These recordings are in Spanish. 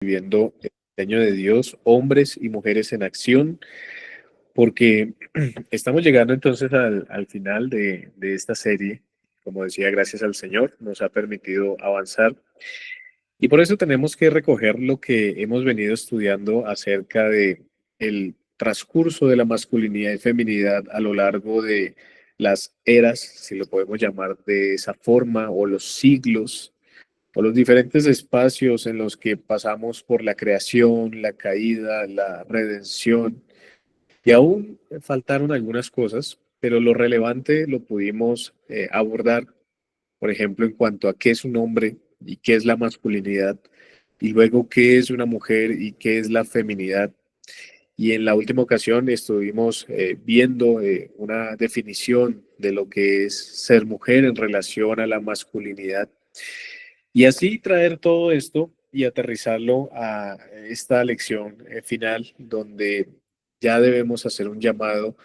viviendo el diseño de Dios, hombres y mujeres en acción, porque estamos llegando entonces al final de esta serie. Como decía, gracias al Señor nos ha permitido avanzar y por eso tenemos que recoger lo que hemos venido estudiando acerca de el transcurso de la masculinidad y feminidad a lo largo de las eras, si lo podemos llamar de esa forma, o los siglos o los diferentes espacios en los que pasamos por la creación, la caída, la redención. Y aún faltaron algunas cosas, pero lo relevante lo pudimos abordar, por ejemplo, en cuanto a qué es un hombre y qué es la masculinidad, y luego qué es una mujer y qué es la feminidad. Y en la última ocasión estuvimos viendo una definición de lo que es ser mujer en relación a la masculinidad. Y así traer todo esto y aterrizarlo a esta lección final, donde ya debemos hacer un llamado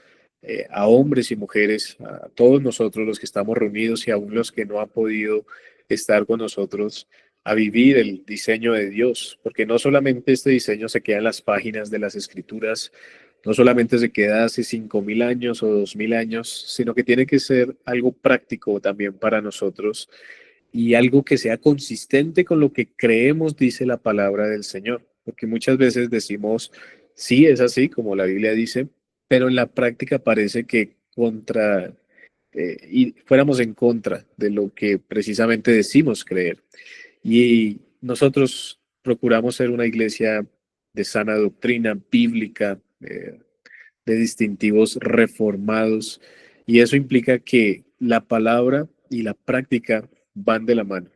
a hombres y mujeres, a todos nosotros los que estamos reunidos y aún los que no han podido estar con nosotros, a vivir el diseño de Dios, porque no solamente este diseño se queda en las páginas de las Escrituras, no solamente se queda hace 5.000 años o 2.000 años, sino que tiene que ser algo práctico también para nosotros y algo que sea consistente con lo que creemos dice la palabra del Señor, porque muchas veces decimos, sí, es así, como la Biblia dice, pero en la práctica parece que y fuéramos en contra de lo que precisamente decimos creer. Y nosotros procuramos ser una iglesia de sana doctrina bíblica, de distintivos reformados, y eso implica que la palabra y la práctica van de la mano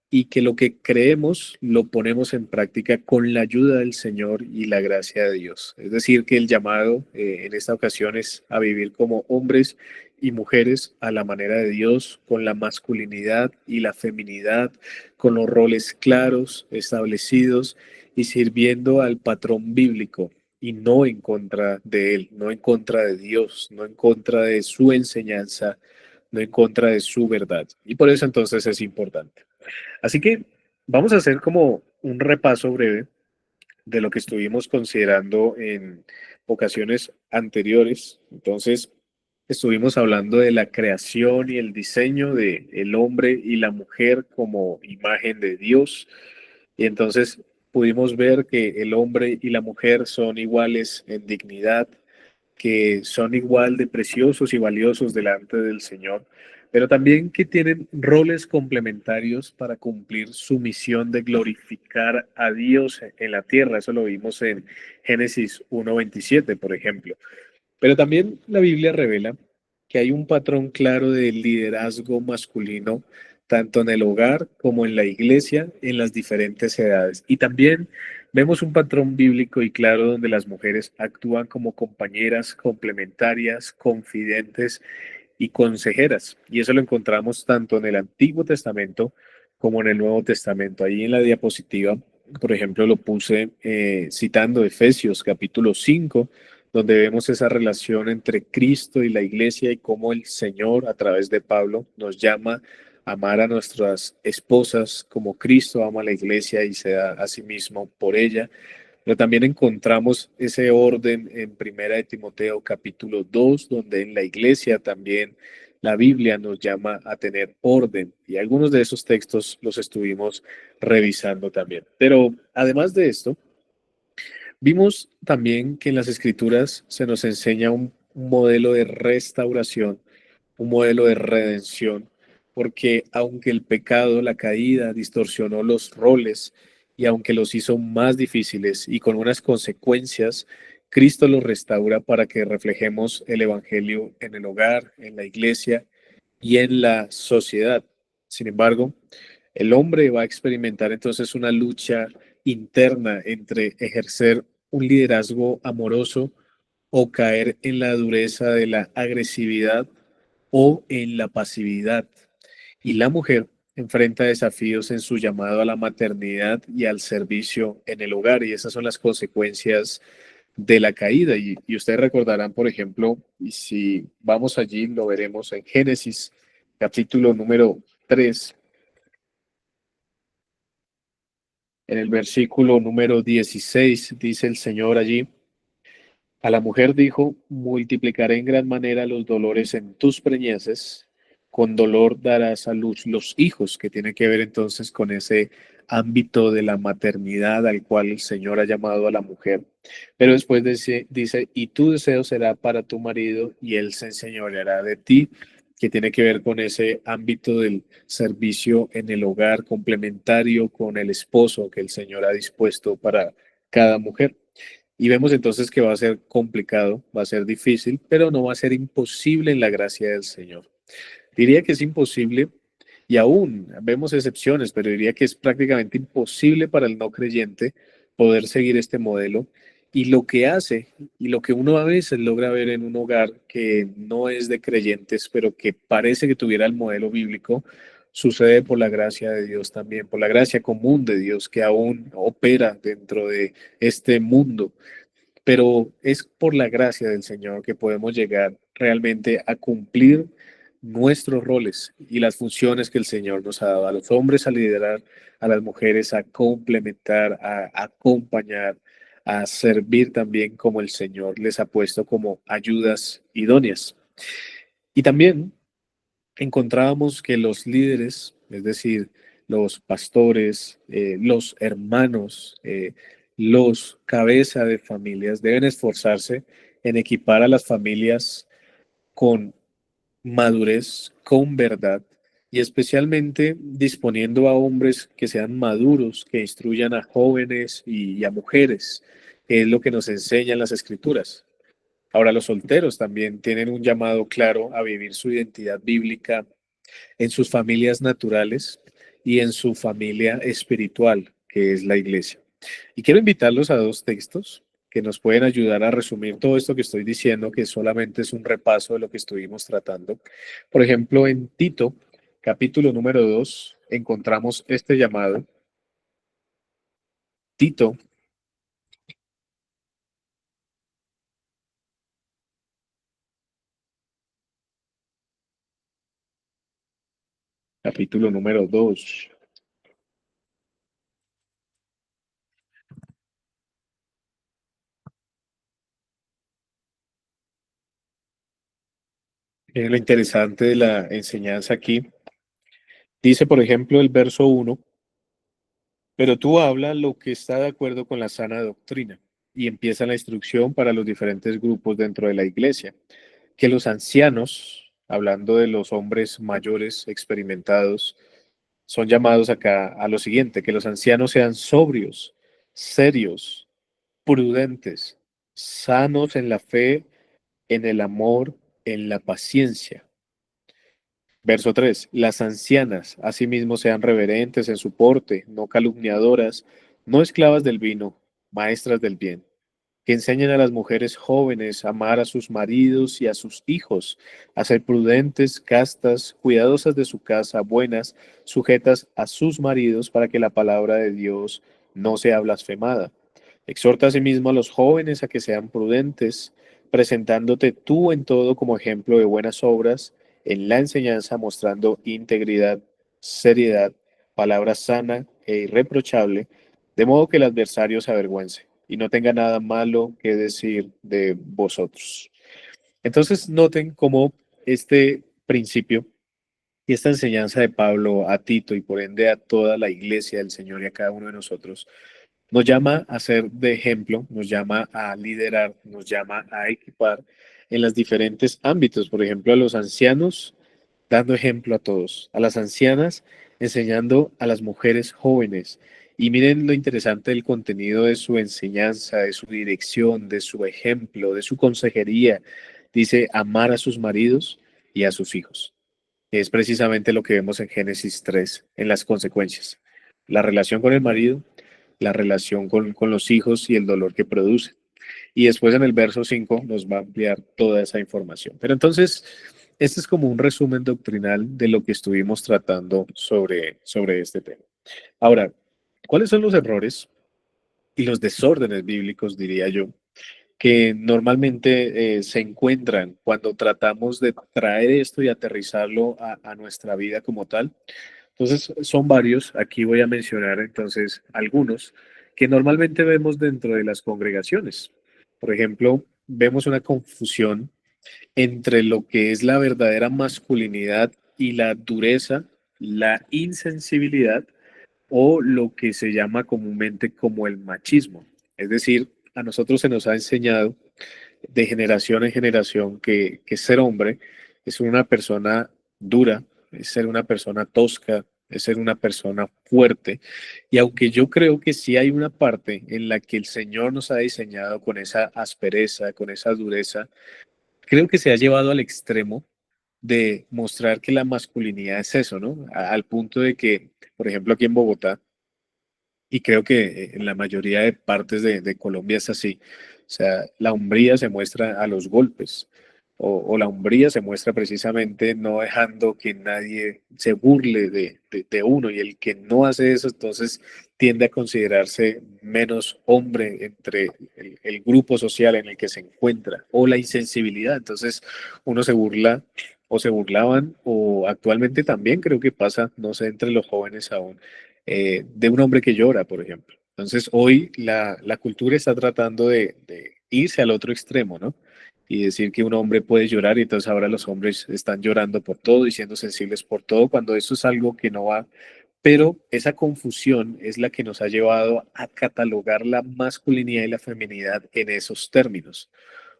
y que lo que creemos lo ponemos en práctica con la ayuda del Señor y la gracia de Dios. Es decir, que el llamado en esta ocasión es a vivir como hombres y mujeres a la manera de Dios, con la masculinidad y la feminidad, con los roles claros, establecidos y sirviendo al patrón bíblico y no en contra de él, no en contra de Dios, no en contra de su enseñanza, no en contra de su verdad. Y por eso entonces es importante. Así que vamos a hacer como un repaso breve de lo que estuvimos considerando en ocasiones anteriores. Entonces, estuvimos hablando de la creación y el diseño de el hombre y la mujer como imagen de Dios. Y entonces pudimos ver que el hombre y la mujer son iguales en dignidad, que son igual de preciosos y valiosos delante del Señor, pero también que tienen roles complementarios para cumplir su misión de glorificar a Dios en la tierra. Eso lo vimos en Génesis 1:27, por ejemplo. Pero también la Biblia revela que hay un patrón claro de liderazgo masculino, tanto en el hogar como en la iglesia, en las diferentes edades. Y también vemos un patrón bíblico y claro donde las mujeres actúan como compañeras complementarias, confidentes y consejeras. Y eso lo encontramos tanto en el Antiguo Testamento como en el Nuevo Testamento. Ahí en la diapositiva, por ejemplo, lo puse citando Efesios capítulo 5, donde vemos esa relación entre Cristo y la iglesia y cómo el Señor, a través de Pablo, nos llama a amar a nuestras esposas como Cristo ama a la iglesia y se da a sí mismo por ella. Pero también encontramos ese orden en Primera de Timoteo capítulo 2, donde en la iglesia también la Biblia nos llama a tener orden. Y algunos de esos textos los estuvimos revisando también. Pero además de esto, vimos también que en las Escrituras se nos enseña un modelo de restauración, un modelo de redención, porque aunque el pecado, la caída, distorsionó los roles y aunque los hizo más difíciles y con unas consecuencias, Cristo los restaura para que reflejemos el Evangelio en el hogar, en la iglesia y en la sociedad. Sin embargo, el hombre va a experimentar entonces una lucha interna entre ejercer un liderazgo amoroso o caer en la dureza de la agresividad o en la pasividad. Y la mujer enfrenta desafíos en su llamado a la maternidad y al servicio en el hogar, y esas son las consecuencias de la caída. Y ustedes recordarán, por ejemplo, y si vamos allí, lo veremos en Génesis, capítulo número 3. En el versículo número 16 dice el Señor allí, a la mujer dijo, multiplicaré en gran manera los dolores en tus preñeces, con dolor darás a luz los hijos, que tiene que ver entonces con ese ámbito de la maternidad al cual el Señor ha llamado a la mujer. Pero después dice, y tu deseo será para tu marido y él se enseñoreará de ti, que tiene que ver con ese ámbito del servicio en el hogar complementario con el esposo que el Señor ha dispuesto para cada mujer. Y vemos entonces que va a ser complicado, va a ser difícil, pero no va a ser imposible en la gracia del Señor. Diría que es imposible y aún vemos excepciones, pero diría que es prácticamente imposible para el no creyente poder seguir este modelo. Y lo que hace y lo que uno a veces logra ver en un hogar que no es de creyentes, pero que parece que tuviera el modelo bíblico, sucede por la gracia de Dios también, por la gracia común de Dios que aún opera dentro de este mundo, pero es por la gracia del Señor que podemos llegar realmente a cumplir nuestros roles y las funciones que el Señor nos ha dado a los hombres a liderar, a las mujeres a complementar, a acompañar, a servir también como el Señor les ha puesto como ayudas idóneas. Y también encontrábamos que los líderes, es decir, los pastores, los hermanos, los cabeza de familias, deben esforzarse en equipar a las familias con madurez, con verdad y especialmente disponiendo a hombres que sean maduros, que instruyan a jóvenes y a mujeres, que es lo que nos enseñan las escrituras. Ahora, los solteros también tienen un llamado claro a vivir su identidad bíblica en sus familias naturales y en su familia espiritual, que es la iglesia. Y quiero invitarlos a dos textos que nos pueden ayudar a resumir todo esto que estoy diciendo, que solamente es un repaso de lo que estuvimos tratando. Por ejemplo, en Tito, capítulo número 2, encontramos este llamado. Tito, capítulo número 2. Lo interesante de la enseñanza aquí, dice, por ejemplo, el verso 1. Pero tú habla lo que está de acuerdo con la sana doctrina y empieza la instrucción para los diferentes grupos dentro de la iglesia, que los ancianos, hablando de los hombres mayores experimentados, son llamados acá a lo siguiente, que los ancianos sean sobrios, serios, prudentes, sanos en la fe, en el amor, en la paciencia. Verso 3. Las ancianas asimismo sean reverentes en su porte, no calumniadoras, no esclavas del vino, maestras del bien, que enseñen a las mujeres jóvenes a amar a sus maridos y a sus hijos, a ser prudentes, castas, cuidadosas de su casa, buenas, sujetas a sus maridos para que la palabra de Dios no sea blasfemada. Exhorta asimismo a los jóvenes a que sean prudentes, presentándote tú en todo como ejemplo de buenas obras, en la enseñanza mostrando integridad, seriedad, palabra sana e irreprochable, de modo que el adversario se avergüence y no tenga nada malo que decir de vosotros. Entonces noten cómo este principio y esta enseñanza de Pablo a Tito y por ende a toda la iglesia del Señor y a cada uno de nosotros nos llama a ser de ejemplo, nos llama a liderar, nos llama a equipar en los diferentes ámbitos. Por ejemplo, a los ancianos, dando ejemplo a todos, a las ancianas, enseñando a las mujeres jóvenes. Y miren lo interesante del contenido de su enseñanza, de su dirección, de su ejemplo, de su consejería. Dice amar a sus maridos y a sus hijos. Es precisamente lo que vemos en Génesis 3, en las consecuencias. La relación con el marido, la relación con los hijos y el dolor que produce. Y después en el verso 5 nos va a ampliar toda esa información. Pero entonces, este es como un resumen doctrinal de lo que estuvimos tratando sobre este tema. Ahora, ¿cuáles son los errores y los desórdenes bíblicos, diría yo, que normalmente se encuentran cuando tratamos de traer esto y aterrizarlo a nuestra vida como tal? Entonces, son varios. Aquí voy a mencionar entonces algunos que normalmente vemos dentro de las congregaciones. Por ejemplo, vemos una confusión entre lo que es la verdadera masculinidad y la dureza, la insensibilidad o lo que se llama comúnmente como el machismo. Es decir, a nosotros se nos ha enseñado de generación en generación que ser hombre es ser una persona dura, es ser una persona tosca, es ser una persona fuerte. Y aunque yo creo que sí hay una parte en la que el Señor nos ha diseñado con esa aspereza, con esa dureza, creo que se ha llevado al extremo de mostrar que la masculinidad es eso, ¿no? Al punto de que, por ejemplo, aquí en Bogotá, y creo que en la mayoría de partes de Colombia es así. O sea, la hombría se muestra a los golpes o la hombría se muestra precisamente no dejando que nadie se burle de uno y el que no hace eso entonces tiende a considerarse menos hombre entre el grupo social en el que se encuentra o la insensibilidad. Entonces uno se burla o se burlaban o actualmente también creo que pasa, no sé, entre los jóvenes aún de un hombre que llora, por ejemplo. Entonces, hoy la cultura está tratando de irse al otro extremo, ¿no? Y decir que un hombre puede llorar y entonces ahora los hombres están llorando por todo y siendo sensibles por todo, cuando eso es algo que no va. Pero esa confusión es la que nos ha llevado a catalogar la masculinidad y la feminidad en esos términos,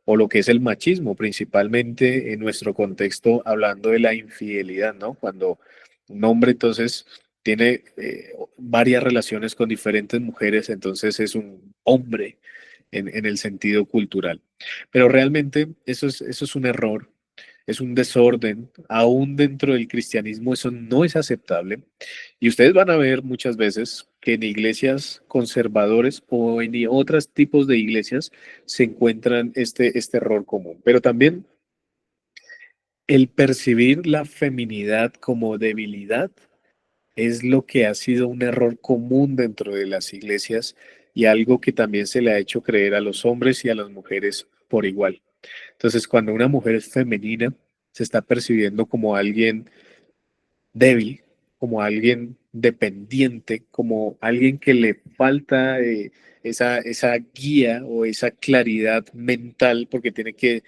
o lo que es el machismo, principalmente en nuestro contexto, hablando de la infidelidad, ¿no? Cuando un hombre entonces tiene varias relaciones con diferentes mujeres, entonces es un hombre en el sentido cultural. Pero realmente eso es un error, es un desorden, aún dentro del cristianismo eso no es aceptable. Y ustedes van a ver muchas veces que en iglesias conservadores o en otros tipos de iglesias se encuentran este error común. Pero también el percibir la feminidad como debilidad es lo que ha sido un error común dentro de las iglesias y algo que también se le ha hecho creer a los hombres y a las mujeres por igual. Entonces, cuando una mujer es femenina, se está percibiendo como alguien débil, como alguien dependiente, como alguien que le falta esa guía o esa claridad mental porque tiene que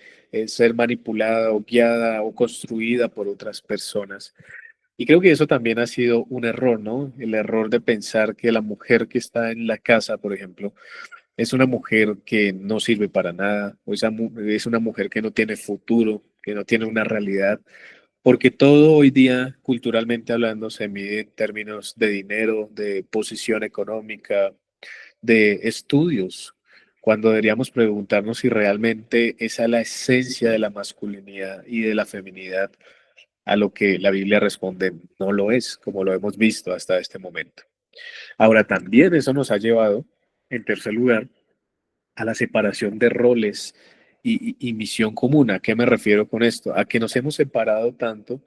ser manipulada o guiada o construida por otras personas. Y creo que eso también ha sido un error, ¿no? El error de pensar que la mujer que está en la casa, por ejemplo, es una mujer que no sirve para nada, o es una mujer que no tiene futuro, que no tiene una realidad, porque todo hoy día, culturalmente hablando, se mide en términos de dinero, de posición económica, de estudios, cuando deberíamos preguntarnos si realmente esa es la esencia de la masculinidad y de la feminidad, a lo que la Biblia responde, no lo es, como lo hemos visto hasta este momento. Ahora, también eso nos ha llevado, en tercer lugar, a la separación de roles y misión común. ¿A qué me refiero con esto? A que nos hemos separado tanto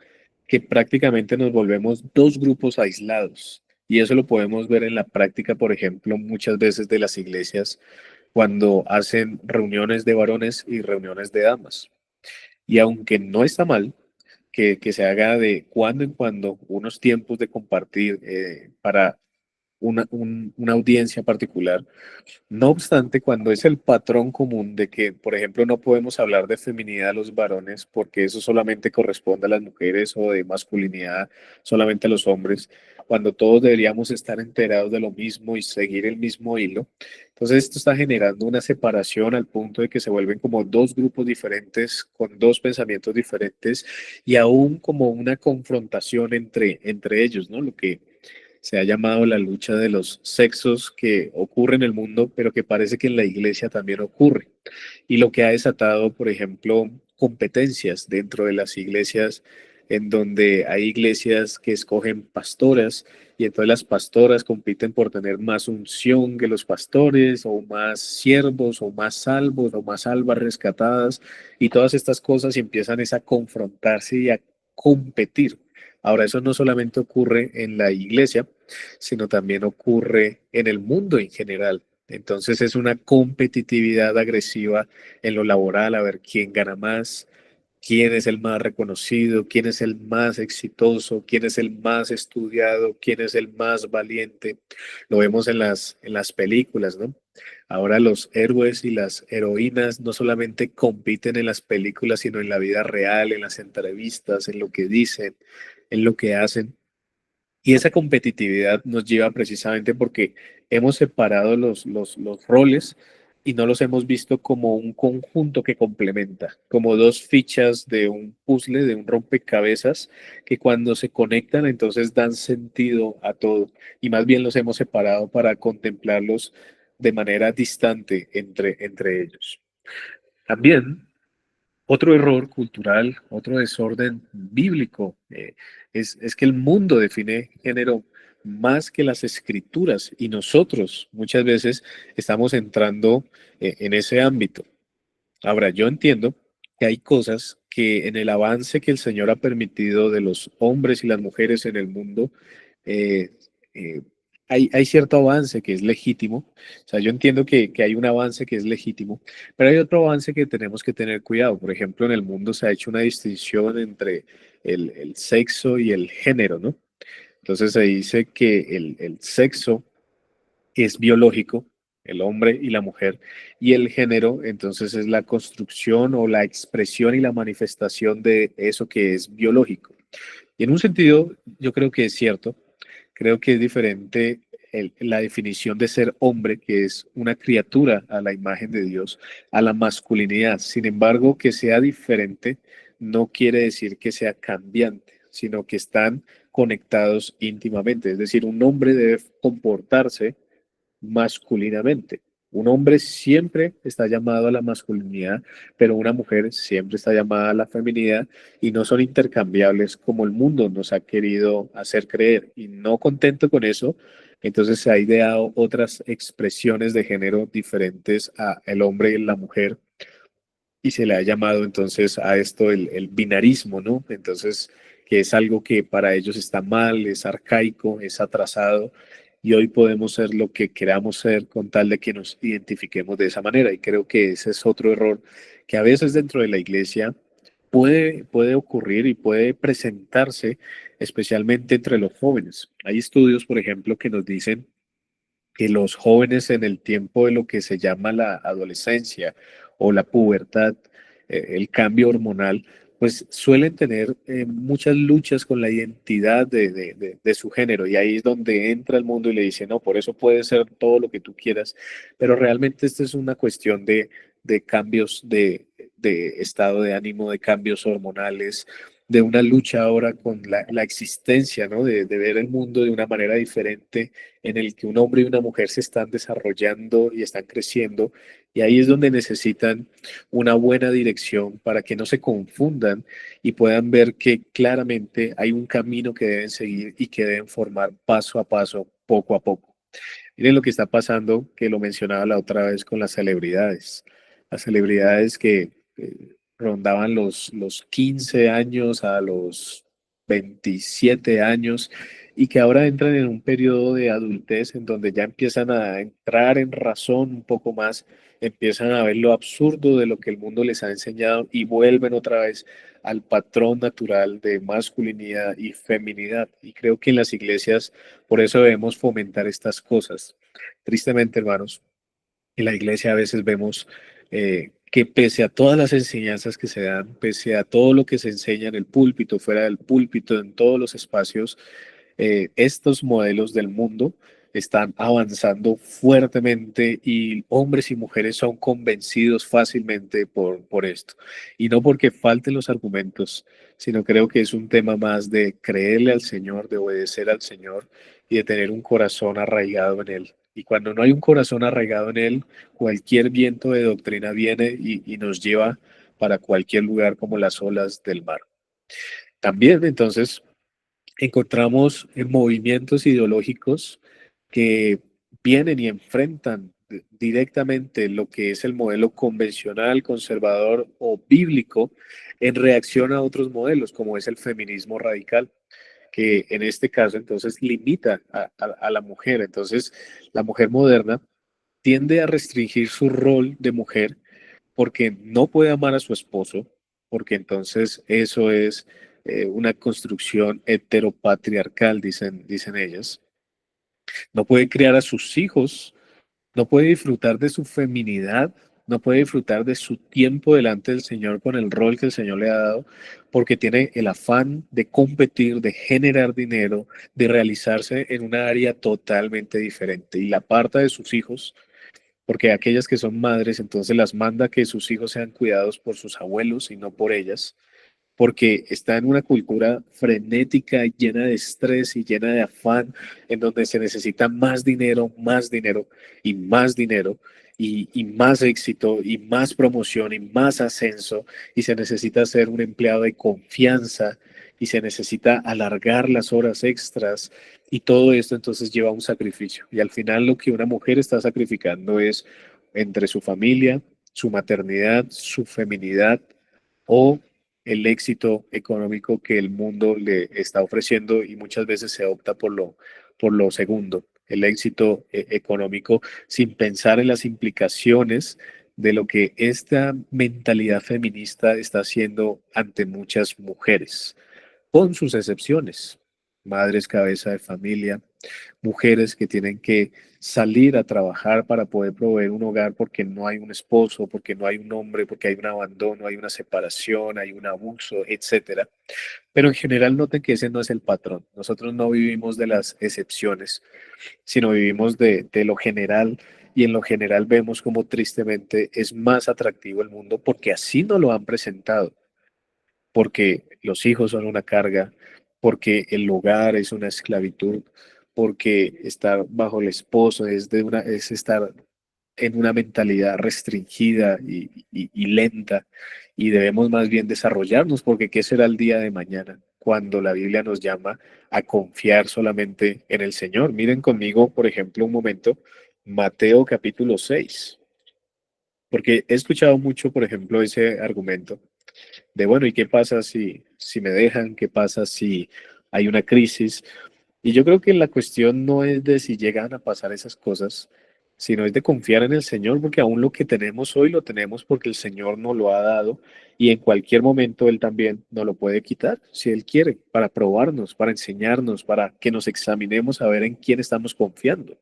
que prácticamente nos volvemos dos grupos aislados. Y eso lo podemos ver en la práctica, por ejemplo, muchas veces de las iglesias cuando hacen reuniones de varones y reuniones de damas. Y aunque no está mal que se haga de cuando en cuando unos tiempos de compartir para una audiencia particular, no obstante, cuando es el patrón común de que, por ejemplo, no podemos hablar de feminidad a los varones porque eso solamente corresponde a las mujeres o de masculinidad solamente a los hombres, cuando todos deberíamos estar enterados de lo mismo y seguir el mismo hilo, entonces esto está generando una separación al punto de que se vuelven como dos grupos diferentes con dos pensamientos diferentes y aún como una confrontación entre ellos, ¿no? Lo que se ha llamado la lucha de los sexos que ocurre en el mundo, pero que parece que en la iglesia también ocurre. Y lo que ha desatado, por ejemplo, competencias dentro de las iglesias, en donde hay iglesias que escogen pastoras y entonces las pastoras compiten por tener más unción que los pastores, o más siervos, o más salvos, o más almas rescatadas, y todas estas cosas y empiezan es a confrontarse y a competir. Ahora, eso no solamente ocurre en la iglesia, sino también ocurre en el mundo en general. Entonces es una competitividad agresiva en lo laboral, a ver quién gana más, quién es el más reconocido, quién es el más exitoso, quién es el más estudiado, quién es el más valiente. Lo vemos en las películas, ¿no? Ahora los héroes y las heroínas no solamente compiten en las películas, sino en la vida real, en las entrevistas, en lo que dicen, en lo que hacen. Y esa competitividad nos lleva precisamente porque hemos separado los roles y no los hemos visto como un conjunto que complementa, como dos fichas de un puzzle, de un rompecabezas, que cuando se conectan entonces dan sentido a todo. Y más bien los hemos separado para contemplarlos de manera distante entre ellos. También otro error cultural, otro desorden bíblico, es que el mundo define género más que las escrituras y nosotros muchas veces estamos entrando en ese ámbito. Ahora, yo entiendo que hay cosas que en el avance que el Señor ha permitido de los hombres y las mujeres en el mundo, eh, eh, hay cierto avance que es legítimo. O sea, yo entiendo que hay un avance que es legítimo, pero hay otro avance que tenemos que tener cuidado. Por ejemplo, en el mundo se ha hecho una distinción entre el sexo y el género, ¿no? Entonces se dice que el sexo es biológico, el hombre y la mujer, y el género entonces es la construcción o la expresión y la manifestación de eso que es biológico. Y en un sentido, yo creo que es cierto, creo que es diferente la definición de ser hombre, que es una criatura a la imagen de Dios, a la masculinidad. Sin embargo, que sea diferente no quiere decir que sea cambiante, sino que están conectados íntimamente. Es decir, un hombre debe comportarse masculinamente. Un hombre siempre está llamado a la masculinidad, pero una mujer siempre está llamada a la feminidad y no son intercambiables como el mundo nos ha querido hacer creer. Y no contento con eso, entonces se ha ideado otras expresiones de género diferentes a el hombre y la mujer y se le ha llamado entonces a esto el binarismo, ¿no? Entonces, que es algo que para ellos está mal, es arcaico, es atrasado, y hoy podemos ser lo que queramos ser con tal de que nos identifiquemos de esa manera. Y creo que ese es otro error que a veces dentro de la iglesia puede ocurrir y puede presentarse, especialmente entre los jóvenes. Hay estudios, por ejemplo, que nos dicen que los jóvenes en el tiempo de lo que se llama la adolescencia o la pubertad, el cambio hormonal, pues suelen tener muchas luchas con la identidad de su género y ahí es donde entra el mundo y le dice, no, por eso puede ser todo lo que tú quieras, pero realmente esta es una cuestión de cambios de estado de ánimo, de cambios hormonales, de una lucha ahora con la existencia, ¿no? De ver el mundo de una manera diferente en el que un hombre y una mujer se están desarrollando y están creciendo, y ahí es donde necesitan una buena dirección para que no se confundan y puedan ver que claramente hay un camino que deben seguir y que deben formar paso a paso, poco a poco. Miren lo que está pasando, que lo mencionaba la otra vez con las celebridades que rondaban los 15 años a los 27 años y que ahora entran en un periodo de adultez en donde ya empiezan a entrar en razón un poco más, empiezan a ver lo absurdo de lo que el mundo les ha enseñado y vuelven otra vez al patrón natural de masculinidad y feminidad. Y creo que en las iglesias por eso debemos fomentar estas cosas. Tristemente, hermanos, en la iglesia a veces vemos que pese a todas las enseñanzas que se dan, pese a todo lo que se enseña en el púlpito, fuera del púlpito, en todos los espacios, estos modelos del mundo están avanzando fuertemente y hombres y mujeres son convencidos fácilmente por esto. Y no porque falten los argumentos, sino creo que es un tema más de creerle al Señor, de obedecer al Señor y de tener un corazón arraigado en Él. Y cuando no hay un corazón arraigado en Él, cualquier viento de doctrina viene y nos lleva para cualquier lugar como las olas del mar. También, entonces, encontramos movimientos ideológicos que vienen y enfrentan directamente lo que es el modelo convencional, conservador o bíblico en reacción a otros modelos, como es el feminismo radical, que en este caso entonces limita a la mujer. Entonces, la mujer moderna tiende a restringir su rol de mujer porque no puede amar a su esposo, porque entonces eso es una construcción heteropatriarcal, dicen ellas. No puede criar a sus hijos, no puede disfrutar de su feminidad, no puede disfrutar de su tiempo delante del Señor con el rol que el Señor le ha dado, porque tiene el afán de competir, de generar dinero, de realizarse en una área totalmente diferente y la aparta de sus hijos, porque aquellas que son madres entonces las manda que sus hijos sean cuidados por sus abuelos y no por ellas, porque está en una cultura frenética, llena de estrés y llena de afán, en donde se necesita más dinero y más dinero y más éxito y más promoción y más ascenso, y se necesita ser un empleado de confianza y se necesita alargar las horas extras. Y todo esto entonces lleva a un sacrificio. Y al final lo que una mujer está sacrificando es entre su familia, su maternidad, su feminidad o el éxito económico que el mundo le está ofreciendo, y muchas veces se opta por lo segundo, el éxito económico, sin pensar en las implicaciones de lo que esta mentalidad feminista está haciendo ante muchas mujeres, con sus excepciones, madres cabeza de familia, mujeres que tienen que salir a trabajar para poder proveer un hogar porque no hay un esposo, porque no hay un hombre, porque hay un abandono, hay una separación, hay un abuso, etcétera. Pero en general noten que ese no es el patrón. Nosotros no vivimos de las excepciones, sino vivimos de lo general, y en lo general vemos como tristemente es más atractivo el mundo porque así nos lo han presentado, porque los hijos son una carga, porque el hogar es una esclavitud, porque estar bajo el esposo es estar en una mentalidad restringida y lenta, y debemos más bien desarrollarnos, porque ¿qué será el día de mañana cuando la Biblia nos llama a confiar solamente en el Señor? Miren conmigo, por ejemplo, un momento, Mateo capítulo 6, porque he escuchado mucho, por ejemplo, ese argumento de, bueno, ¿y qué pasa si me dejan? ¿Qué pasa si hay una crisis? Y yo creo que la cuestión no es de si llegan a pasar esas cosas, sino es de confiar en el Señor, porque aún lo que tenemos hoy lo tenemos porque el Señor nos lo ha dado, y en cualquier momento Él también nos lo puede quitar, si Él quiere, para probarnos, para enseñarnos, para que nos examinemos a ver en quién estamos confiando.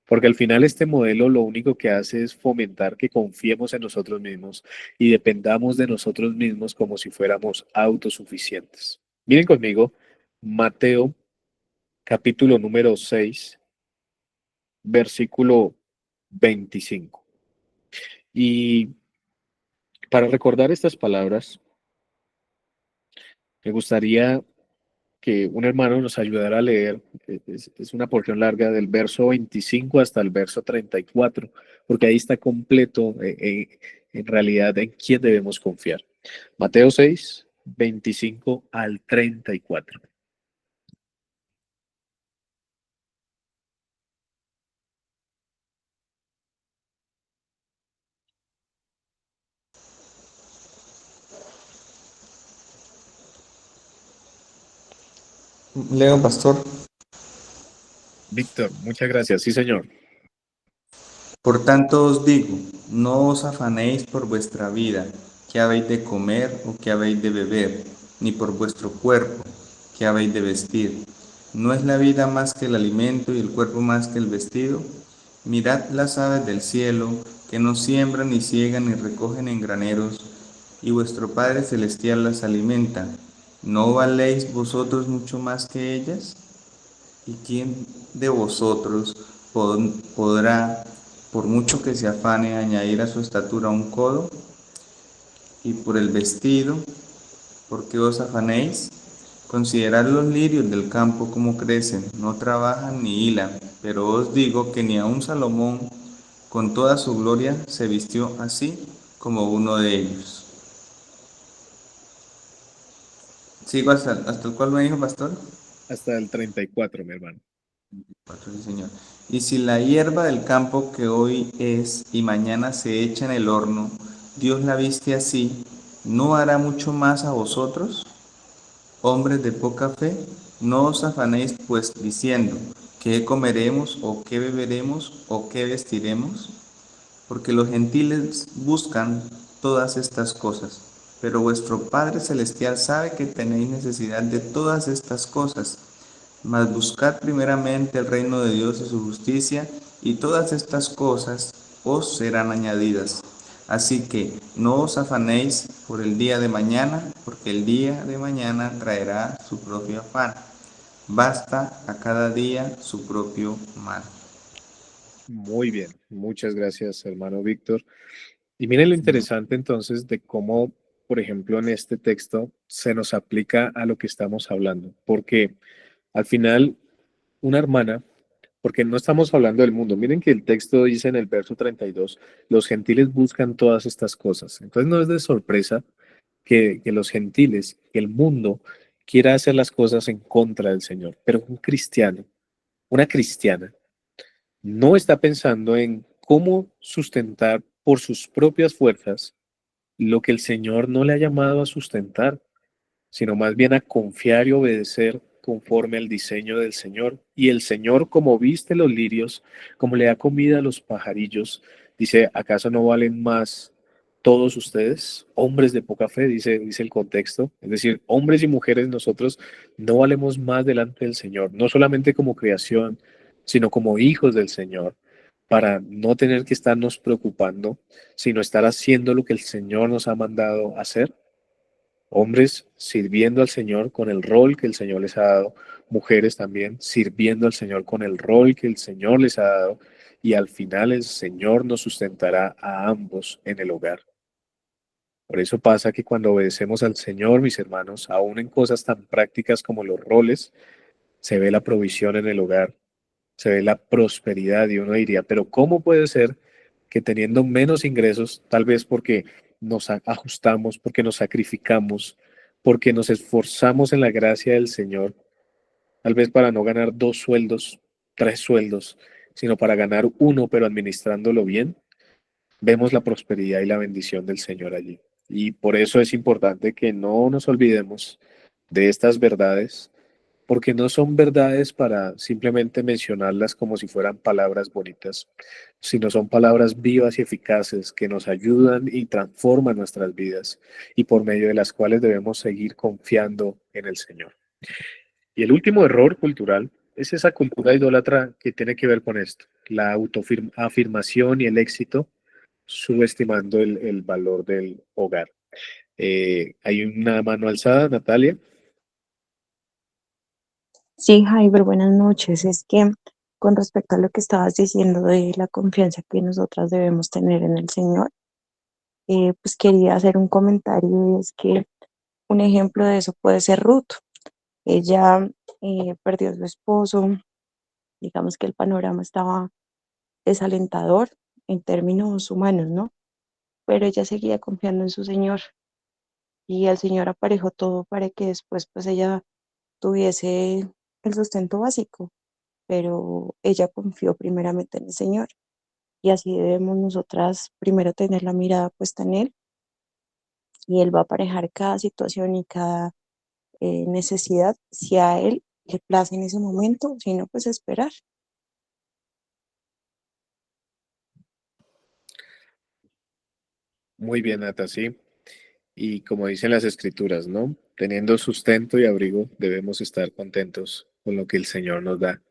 Porque al final este modelo lo único que hace es fomentar que confiemos en nosotros mismos y dependamos de nosotros mismos como si fuéramos autosuficientes. Miren conmigo, Mateo capítulo número 6, versículo 25. Y para recordar estas palabras, me gustaría que un hermano nos ayudara a leer, es una porción larga del verso 25 hasta el verso 34, porque ahí está completo en realidad en quién debemos confiar. Mateo 6, 25 al 34. Leo, pastor. Víctor, muchas gracias. Sí, señor. Por tanto os digo, no os afanéis por vuestra vida, qué habéis de comer o qué habéis de beber, ni por vuestro cuerpo, qué habéis de vestir. ¿No es la vida más que el alimento y el cuerpo más que el vestido? Mirad las aves del cielo, que no siembran ni ciegan ni recogen en graneros, y vuestro Padre Celestial las alimenta. ¿No valéis vosotros mucho más que ellas? ¿Y quién de vosotros podrá, por mucho que se afane, añadir a su estatura un codo? Y por el vestido, ¿por qué os afanéis? Considerad los lirios del campo como crecen, no trabajan ni hilan, pero os digo que ni aun Salomón, con toda su gloria, se vistió así como uno de ellos. ¿Sigo hasta el cual me dijo, pastor? Hasta el 34, mi hermano. Sí, Señor. Y si la hierba del campo que hoy es y mañana se echa en el horno, Dios la viste así, ¿no hará mucho más a vosotros, hombres de poca fe? No os afanéis pues diciendo, ¿qué comeremos o qué beberemos o qué vestiremos? Porque los gentiles buscan todas estas cosas, Pero vuestro Padre Celestial sabe que tenéis necesidad de todas estas cosas. Mas buscad primeramente el reino de Dios y su justicia, y todas estas cosas os serán añadidas. Así que no os afanéis por el día de mañana, porque el día de mañana traerá su propio afán. Basta a cada día su propio mal. Muy bien, muchas gracias, hermano Víctor. Y miren lo interesante entonces de cómo, por ejemplo, en este texto se nos aplica a lo que estamos hablando, porque al final una hermana, porque no estamos hablando del mundo, miren que el texto dice en el verso 32, los gentiles buscan todas estas cosas. Entonces no es de sorpresa que los gentiles, que el mundo quiera hacer las cosas en contra del Señor, pero un cristiano, una cristiana, no está pensando en cómo sustentar por sus propias fuerzas lo que el Señor no le ha llamado a sustentar, sino más bien a confiar y obedecer conforme al diseño del Señor. Y el Señor, como viste los lirios, como le da comida a los pajarillos, dice, ¿acaso no valen más todos ustedes, hombres de poca fe? Dice el contexto. Es decir, hombres y mujeres, nosotros no valemos más delante del Señor, no solamente como creación, sino como hijos del Señor, para no tener que estarnos preocupando, sino estar haciendo lo que el Señor nos ha mandado hacer. Hombres sirviendo al Señor con el rol que el Señor les ha dado, mujeres también sirviendo al Señor con el rol que el Señor les ha dado, y al final el Señor nos sustentará a ambos en el hogar. Por eso pasa que cuando obedecemos al Señor, mis hermanos, aún en cosas tan prácticas como los roles, se ve la provisión en el hogar, se ve la prosperidad y uno diría, pero ¿cómo puede ser que teniendo menos ingresos, tal vez porque nos ajustamos, porque nos sacrificamos, porque nos esforzamos en la gracia del Señor, tal vez para no ganar dos sueldos, tres sueldos, sino para ganar uno, pero administrándolo bien, vemos la prosperidad y la bendición del Señor allí? Y por eso es importante que no nos olvidemos de estas verdades, porque no son verdades para simplemente mencionarlas como si fueran palabras bonitas, sino son palabras vivas y eficaces que nos ayudan y transforman nuestras vidas y por medio de las cuales debemos seguir confiando en el Señor. Y el último error cultural es esa cultura idólatra que tiene que ver con esto, la autoafirmación y el éxito, subestimando el valor del hogar. Hay una mano alzada, Natalia. Sí, Jaiber, buenas noches. Es que con respecto a lo que estabas diciendo de la confianza que nosotras debemos tener en el Señor, pues quería hacer un comentario y es que un ejemplo de eso puede ser Ruth. Ella perdió a su esposo, digamos que el panorama estaba desalentador en términos humanos, ¿no? Pero ella seguía confiando en su Señor y el Señor aparejó todo para que después pues ella tuviese el sustento básico, pero ella confió primeramente en el Señor y así debemos nosotras primero tener la mirada puesta en Él y Él va a aparejar cada situación y cada necesidad si a Él le place en ese momento, si no, pues esperar. Muy bien, Nata, sí. Y como dicen las escrituras, ¿no? Teniendo sustento y abrigo, debemos estar contentos con lo que el Señor nos da.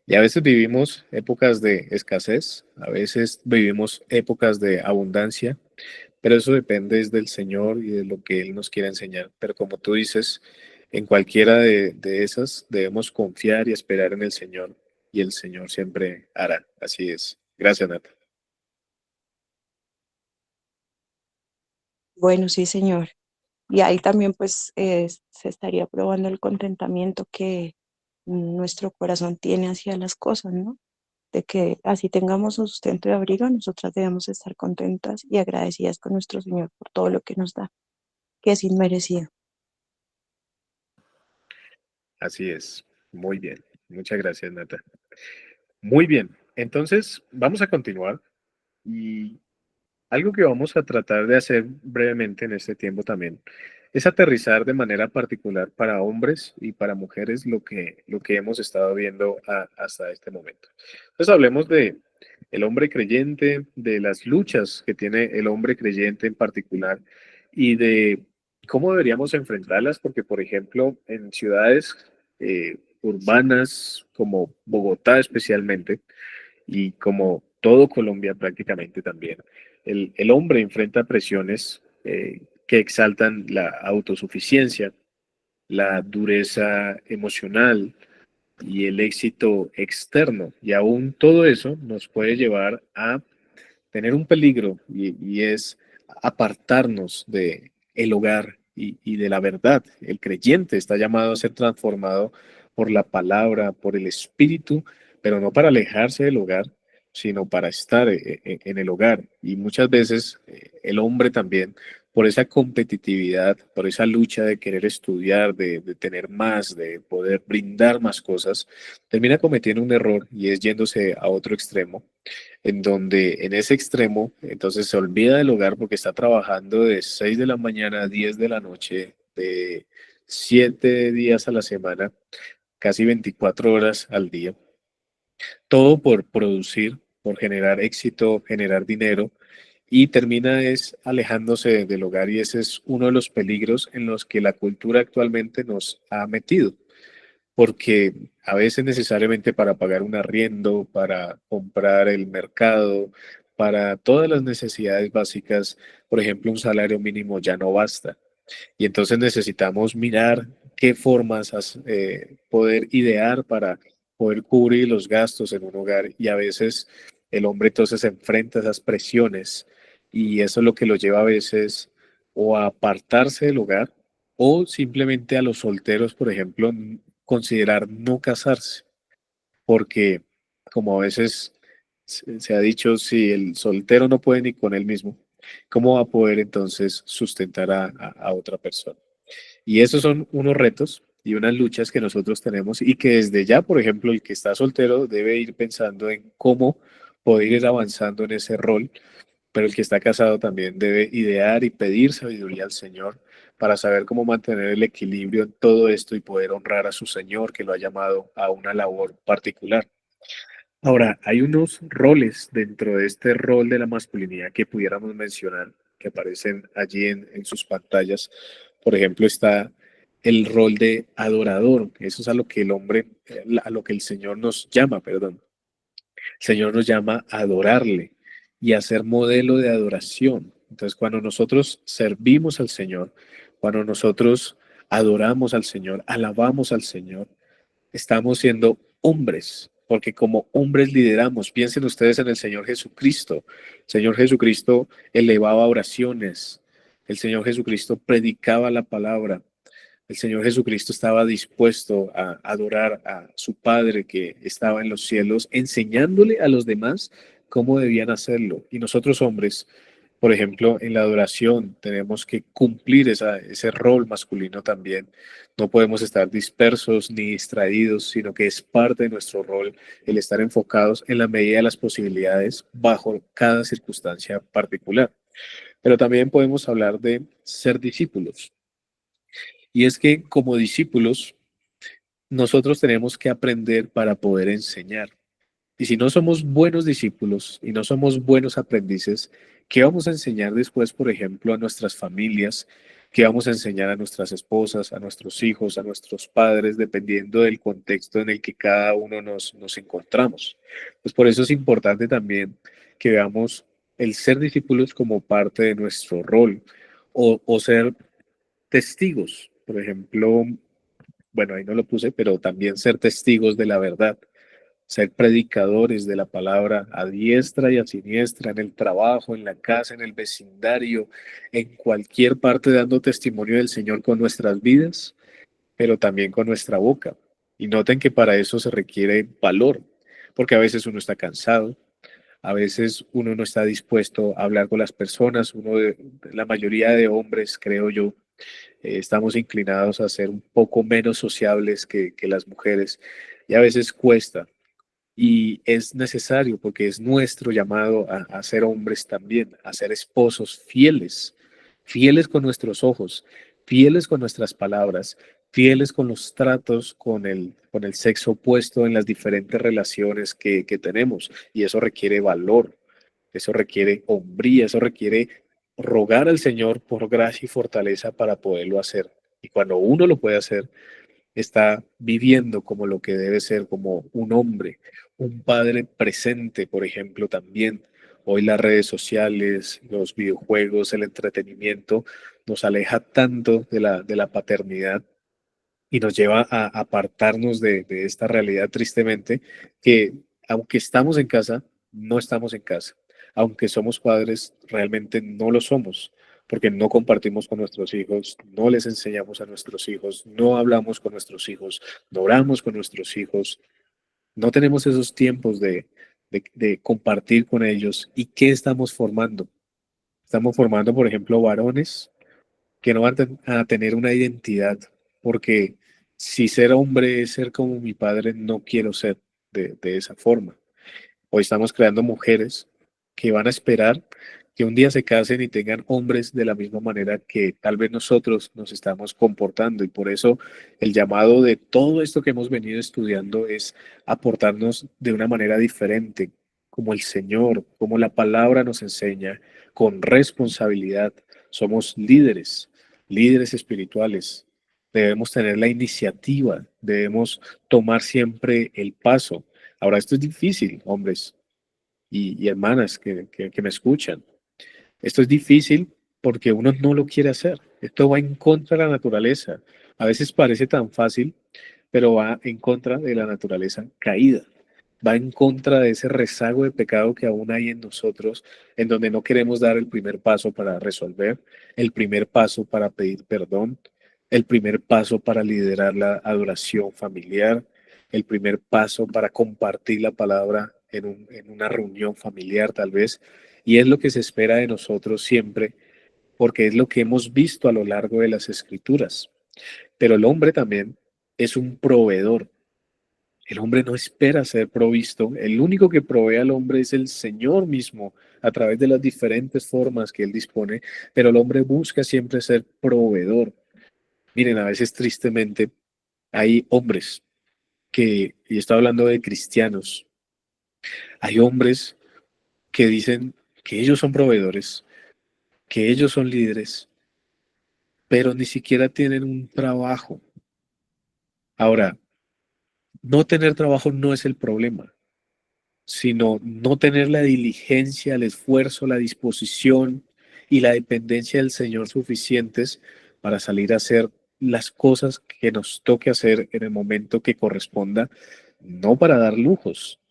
Y a veces vivimos épocas de escasez, a veces vivimos épocas de abundancia, pero eso depende es del Señor y de lo que Él nos quiere enseñar. Pero como tú dices, en cualquiera de esas debemos confiar y esperar en el Señor, y el Señor siempre hará. Así es. Gracias, Nata. Bueno, sí, Señor. Y ahí también pues se estaría probando el contentamiento que nuestro corazón tiene hacia las cosas, ¿no? De que así tengamos un sustento y abrigo, nosotras debemos estar contentas y agradecidas con nuestro Señor por todo lo que nos da, que es inmerecido. Así es. Muy bien. Muchas gracias, Nata. Muy bien. Entonces, vamos a continuar. Y algo que vamos a tratar de hacer brevemente en este tiempo también es aterrizar de manera particular para hombres y para mujeres lo que hemos estado viendo hasta este momento. Entonces hablemos de el hombre creyente, de las luchas que tiene el hombre creyente en particular y de cómo deberíamos enfrentarlas, porque por ejemplo en ciudades urbanas como Bogotá especialmente, y como todo Colombia prácticamente también, el hombre enfrenta presiones que exaltan la autosuficiencia, la dureza emocional y el éxito externo. Y aún todo eso nos puede llevar a tener un peligro y es apartarnos de el hogar y de la verdad. El creyente está llamado a ser transformado por la palabra, por el espíritu, pero no para alejarse del hogar, sino para estar en el hogar. Y muchas veces el hombre también, por esa competitividad, por esa lucha de querer estudiar, de tener más, de poder brindar más cosas, termina cometiendo un error y es yéndose a otro extremo en donde en ese extremo, entonces se olvida del hogar porque está trabajando de 6 de la mañana a 10 de la noche, de 7 días a la semana, casi 24 horas al día, todo por producir, por generar éxito, generar dinero, y termina es alejándose del hogar y ese es uno de los peligros en los que la cultura actualmente nos ha metido porque a veces necesariamente para pagar un arriendo, para comprar el mercado, para todas las necesidades básicas, por ejemplo, un salario mínimo ya no basta. Y entonces necesitamos mirar qué formas poder idear para poder cubrir los gastos en un hogar. Y a veces el hombre entonces se enfrenta a esas presiones y eso es lo que lo lleva a veces o a apartarse del hogar o simplemente a los solteros, por ejemplo, considerar no casarse, porque como a veces se ha dicho, si el soltero no puede ni con él mismo, ¿cómo va a poder entonces sustentar a otra persona? Y esos son unos retos y unas luchas que nosotros tenemos y que desde ya, por ejemplo, el que está soltero debe ir pensando en cómo poder ir avanzando en ese rol, pero el que está casado también debe idear y pedir sabiduría al Señor para saber cómo mantener el equilibrio en todo esto y poder honrar a su Señor que lo ha llamado a una labor particular. Ahora, hay unos roles dentro de este rol de la masculinidad que pudiéramos mencionar, que aparecen allí en sus pantallas. Por ejemplo, está el rol de adorador. Eso es a lo que el hombre, a lo que el Señor nos llama, perdón. El Señor nos llama a adorarle y a ser modelo de adoración. Entonces, cuando nosotros servimos al Señor, cuando nosotros adoramos al Señor, alabamos al Señor, estamos siendo hombres, porque como hombres lideramos. Piensen ustedes en el Señor Jesucristo. El Señor Jesucristo elevaba oraciones. El Señor Jesucristo predicaba la palabra. El Señor Jesucristo estaba dispuesto a adorar a su Padre que estaba en los cielos, enseñándole a los demás cómo debían hacerlo. Y nosotros hombres, por ejemplo, en la adoración tenemos que cumplir ese rol masculino también. No podemos estar dispersos ni distraídos, sino que es parte de nuestro rol el estar enfocados en la medida de las posibilidades bajo cada circunstancia particular. Pero también podemos hablar de ser discípulos. Y es que como discípulos, nosotros tenemos que aprender para poder enseñar. Y si no somos buenos discípulos y no somos buenos aprendices, ¿qué vamos a enseñar después, por ejemplo, a nuestras familias? ¿Qué vamos a enseñar a nuestras esposas, a nuestros hijos, a nuestros padres, dependiendo del contexto en el que cada uno nos encontramos? Pues por eso es importante también que veamos el ser discípulos como parte de nuestro rol o ser testigos, por ejemplo, bueno, ahí no lo puse, pero también ser testigos de la verdad, ser predicadores de la palabra a diestra y a siniestra, en el trabajo, en la casa, en el vecindario, en cualquier parte dando testimonio del Señor con nuestras vidas, pero también con nuestra boca. Y noten que para eso se requiere valor, porque a veces uno está cansado, a veces uno no está dispuesto a hablar con las personas, la mayoría de hombres, creo yo, estamos inclinados a ser un poco menos sociables que las mujeres y a veces cuesta. Y es necesario porque es nuestro llamado a ser hombres también, a ser esposos fieles, fieles con nuestros ojos, fieles con nuestras palabras, fieles con los tratos con el sexo opuesto en las diferentes relaciones que tenemos. Y eso requiere valor, eso requiere hombría, eso requiere rogar al Señor por gracia y fortaleza para poderlo hacer. Y cuando uno lo puede hacer, está viviendo como lo que debe ser, como un hombre, un padre presente, por ejemplo, también. Hoy las redes sociales, los videojuegos, el entretenimiento nos aleja tanto de la paternidad y nos lleva a apartarnos de esta realidad tristemente, que aunque estamos en casa, no estamos en casa. Aunque somos padres, realmente no lo somos, porque no compartimos con nuestros hijos, no les enseñamos a nuestros hijos, no hablamos con nuestros hijos, no oramos con nuestros hijos, no tenemos esos tiempos de compartir con ellos. ¿Y qué estamos formando? Estamos formando, por ejemplo, varones que no van a tener una identidad, porque si ser hombre es ser como mi padre, no quiero ser de esa forma. Hoy estamos creando mujeres que van a esperar que un día se casen y tengan hombres de la misma manera que tal vez nosotros nos estamos comportando. Y por eso el llamado de todo esto que hemos venido estudiando es aportarnos de una manera diferente, como el Señor, como la palabra nos enseña, con responsabilidad. Somos líderes, líderes espirituales. Debemos tener la iniciativa, debemos tomar siempre el paso. Ahora, esto es difícil, hombres y hermanas que me escuchan. Esto es difícil porque uno no lo quiere hacer. Esto va en contra de la naturaleza. A veces parece tan fácil, pero va en contra de la naturaleza caída. Va en contra de ese rezago de pecado que aún hay en nosotros, en donde no queremos dar el primer paso para resolver, el primer paso para pedir perdón, el primer paso para liderar la adoración familiar, el primer paso para compartir la palabra en una reunión familiar tal vez. Y es lo que se espera de nosotros siempre, porque es lo que hemos visto a lo largo de las escrituras. Pero el hombre también es un proveedor. El hombre no espera ser provisto. El único que provee al hombre es el Señor mismo a través de las diferentes formas que Él dispone, pero el hombre busca siempre ser proveedor. Miren, a veces tristemente hay hombres y estoy hablando de cristianos, hay hombres que dicen que ellos son proveedores, que ellos son líderes, pero ni siquiera tienen un trabajo. Ahora, no tener trabajo no es el problema, sino no tener la diligencia, el esfuerzo, la disposición y la dependencia del Señor suficientes para salir a hacer las cosas que nos toque hacer en el momento que corresponda, no para dar lujos,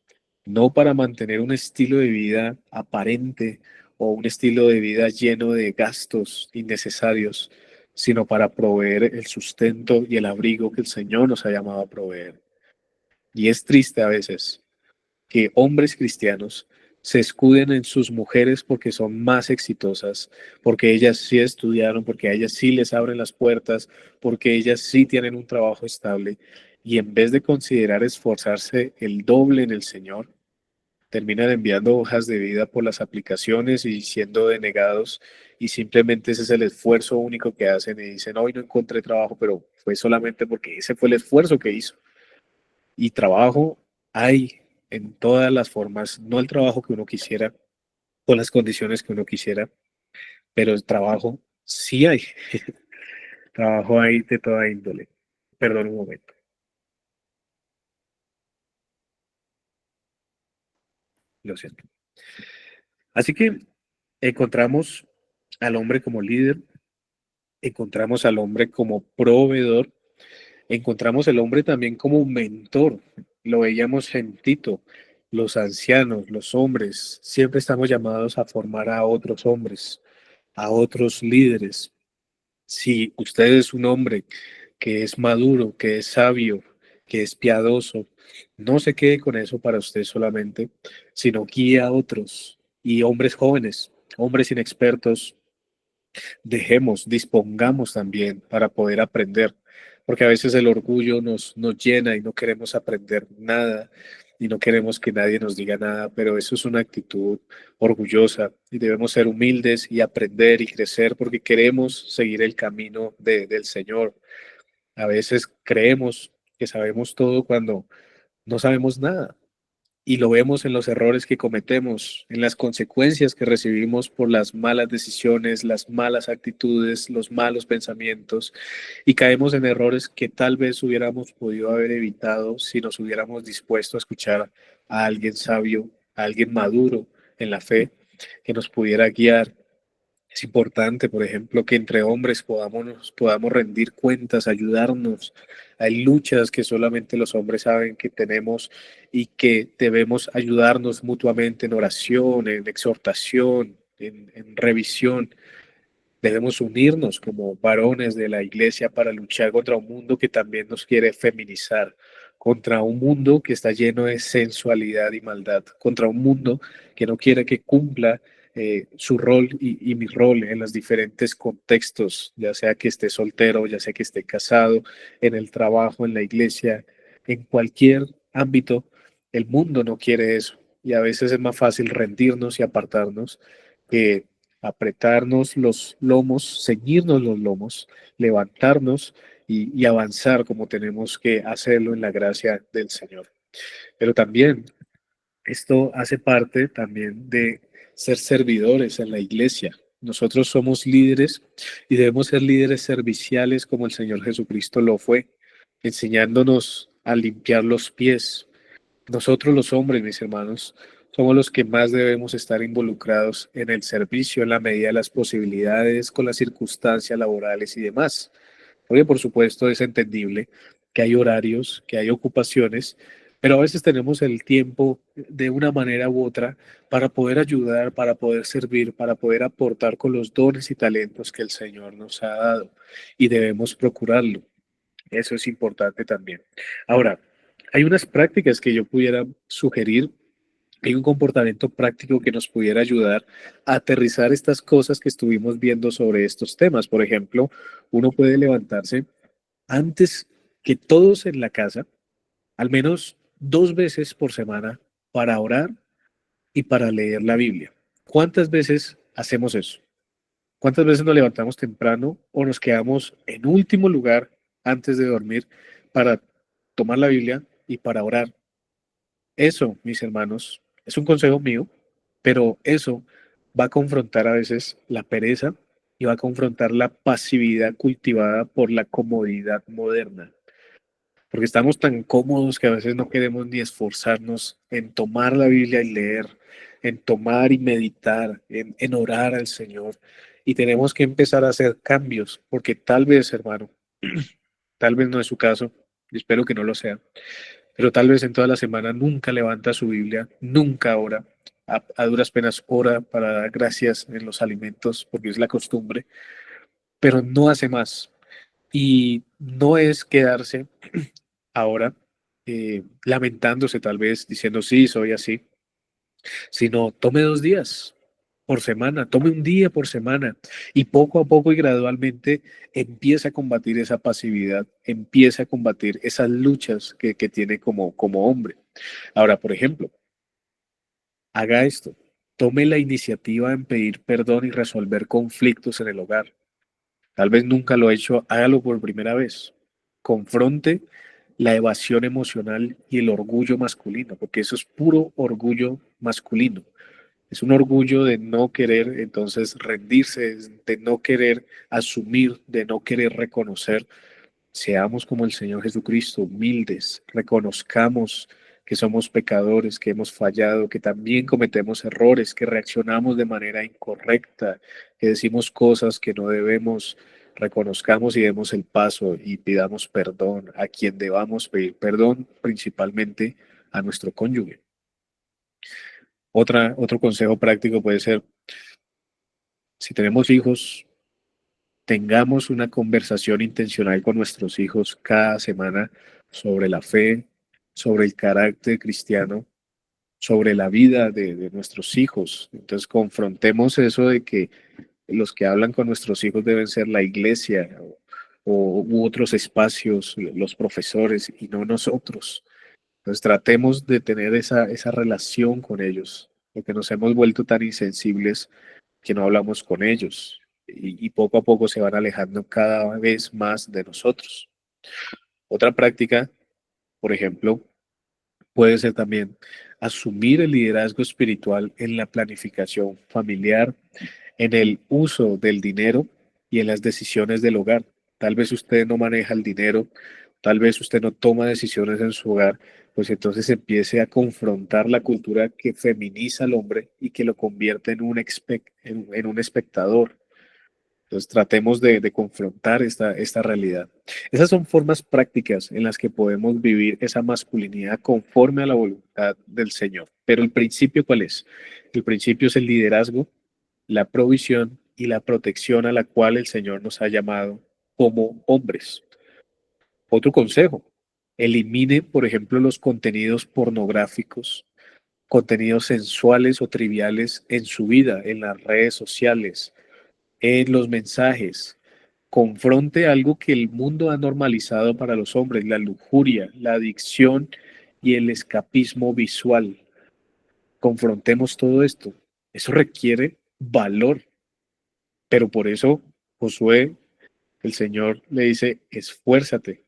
no para mantener un estilo de vida aparente o un estilo de vida lleno de gastos innecesarios, sino para proveer el sustento y el abrigo que el Señor nos ha llamado a proveer. Y es triste a veces que hombres cristianos se escuden en sus mujeres porque son más exitosas, porque ellas sí estudiaron, porque a ellas sí les abren las puertas, porque ellas sí tienen un trabajo estable, y en vez de considerar esforzarse el doble en el Señor, terminan enviando hojas de vida por las aplicaciones y siendo denegados, y simplemente ese es el esfuerzo único que hacen y dicen, hoy no encontré trabajo, pero fue solamente porque ese fue el esfuerzo que hizo. Y trabajo hay en todas las formas, no el trabajo que uno quisiera, con las condiciones que uno quisiera, pero el trabajo sí hay. Trabajo hay de toda índole. Perdón un momento, lo siento. Así que encontramos al hombre como líder, encontramos al hombre como proveedor, encontramos al hombre también como mentor. Lo veíamos en Tito. Los ancianos, los hombres, siempre estamos llamados a formar a otros hombres, a otros líderes. Si usted es un hombre que es maduro, que es sabio, que es piadoso, no se quede con eso para usted solamente, sino guíe a otros y hombres jóvenes, hombres inexpertos, dejemos, dispongamos también para poder aprender, porque a veces el orgullo nos llena y no queremos aprender nada y no queremos que nadie nos diga nada, pero eso es una actitud orgullosa y debemos ser humildes y aprender y crecer porque queremos seguir el camino del Señor. A veces creemos que sabemos todo cuando no sabemos nada. y lo vemos en los errores que cometemos, en las consecuencias que recibimos por las malas decisiones, las malas actitudes, los malos pensamientos, y caemos en errores que tal vez hubiéramos podido haber evitado si nos hubiéramos dispuesto a escuchar a alguien sabio, a alguien maduro en la fe, que nos pudiera guiar. Es importante, por ejemplo, que entre hombres podamos rendir cuentas, ayudarnos. Hay luchas que solamente los hombres saben que tenemos y que debemos ayudarnos mutuamente en oración, en exhortación, en revisión. Debemos unirnos como varones de la iglesia para luchar contra un mundo que también nos quiere feminizar, contra un mundo que está lleno de sensualidad y maldad, contra un mundo que no quiere que cumpla su rol y mi rol en los diferentes contextos, ya sea que esté soltero, ya sea que esté casado, en el trabajo, en la iglesia, en cualquier ámbito. El mundo no quiere eso y a veces es más fácil rendirnos y apartarnos que apretarnos los lomos, ceñirnos los lomos, levantarnos y avanzar como tenemos que hacerlo en la gracia del Señor. Pero también esto hace parte también de ser servidores en la iglesia. Nosotros somos líderes y debemos ser líderes serviciales como el Señor Jesucristo lo fue, enseñándonos a limpiar los pies. Nosotros los hombres, mis hermanos, somos los que más debemos estar involucrados en el servicio en la medida de las posibilidades, con las circunstancias laborales y demás. Porque por supuesto es entendible que hay horarios, que hay ocupaciones, pero a veces tenemos el tiempo de una manera u otra para poder ayudar, para poder servir, para poder aportar con los dones y talentos que el Señor nos ha dado y debemos procurarlo. Eso es importante también. Ahora, hay unas prácticas que yo pudiera sugerir, hay un comportamiento práctico que nos pudiera ayudar a aterrizar estas cosas que estuvimos viendo sobre estos temas. Por ejemplo, uno puede levantarse antes que todos en la casa, al menos 2 veces por semana, para orar y para leer la Biblia. ¿Cuántas veces hacemos eso? ¿Cuántas veces nos levantamos temprano o nos quedamos en último lugar antes de dormir para tomar la Biblia y para orar? Eso, mis hermanos, es un consejo mío, pero eso va a confrontar a veces la pereza y va a confrontar la pasividad cultivada por la comodidad moderna. Porque estamos tan cómodos que a veces no queremos ni esforzarnos en tomar la Biblia y leer, en tomar y meditar, en orar al Señor. Y tenemos que empezar a hacer cambios, porque tal vez, hermano, tal vez no es su caso, y espero que no lo sea, pero tal vez en toda la semana nunca levanta su Biblia, nunca ora, a duras penas ora para dar gracias en los alimentos, porque es la costumbre, pero no hace más. Y no es quedarse ahora lamentándose tal vez, diciendo sí, soy así, sino tome 2 días por semana, tome un día por semana y poco a poco y gradualmente empieza a combatir esa pasividad, empieza a combatir esas luchas que tiene como hombre. Ahora, por ejemplo, haga esto, tome la iniciativa en pedir perdón y resolver conflictos en el hogar. Tal vez nunca lo ha hecho, hágalo por primera vez. Confronte la evasión emocional y el orgullo masculino, porque eso es puro orgullo masculino. Es un orgullo de no querer entonces rendirse, de no querer asumir, de no querer reconocer. Seamos como el Señor Jesucristo, humildes, reconozcamos que somos pecadores, que hemos fallado, que también cometemos errores, que reaccionamos de manera incorrecta, que decimos cosas que no debemos. Reconozcamos y demos el paso y pidamos perdón a quien debamos pedir perdón, principalmente a nuestro cónyuge. Otro consejo práctico puede ser, si tenemos hijos, tengamos una conversación intencional con nuestros hijos cada semana sobre la fe, sobre el carácter cristiano, sobre la vida de nuestros hijos. Entonces confrontemos eso de que los que hablan con nuestros hijos deben ser la iglesia u otros espacios, los profesores y no nosotros. Entonces tratemos de tener esa relación con ellos, porque nos hemos vuelto tan insensibles que no hablamos con ellos y poco a poco se van alejando cada vez más de nosotros. Otra práctica, por ejemplo, Puede ser también asumir el liderazgo espiritual en la planificación familiar, en el uso del dinero y en las decisiones del hogar. Tal vez usted no maneja el dinero, tal vez usted no toma decisiones en su hogar, pues entonces empiece a confrontar la cultura que feminiza al hombre y que lo convierte en en un espectador. Entonces tratemos de confrontar esta realidad. Esas son formas prácticas en las que podemos vivir esa masculinidad conforme a la voluntad del Señor. Pero el principio, ¿cuál es? El principio es el liderazgo, la provisión y la protección a la cual el Señor nos ha llamado como hombres. Otro consejo, elimine, por ejemplo, los contenidos pornográficos, contenidos sensuales o triviales en su vida, en las redes sociales, en los mensajes. Confronte algo que el mundo ha normalizado para los hombres, la lujuria, la adicción y el escapismo visual. Confrontemos todo esto. Eso requiere valor, pero por eso Josué, el Señor le dice, esfuérzate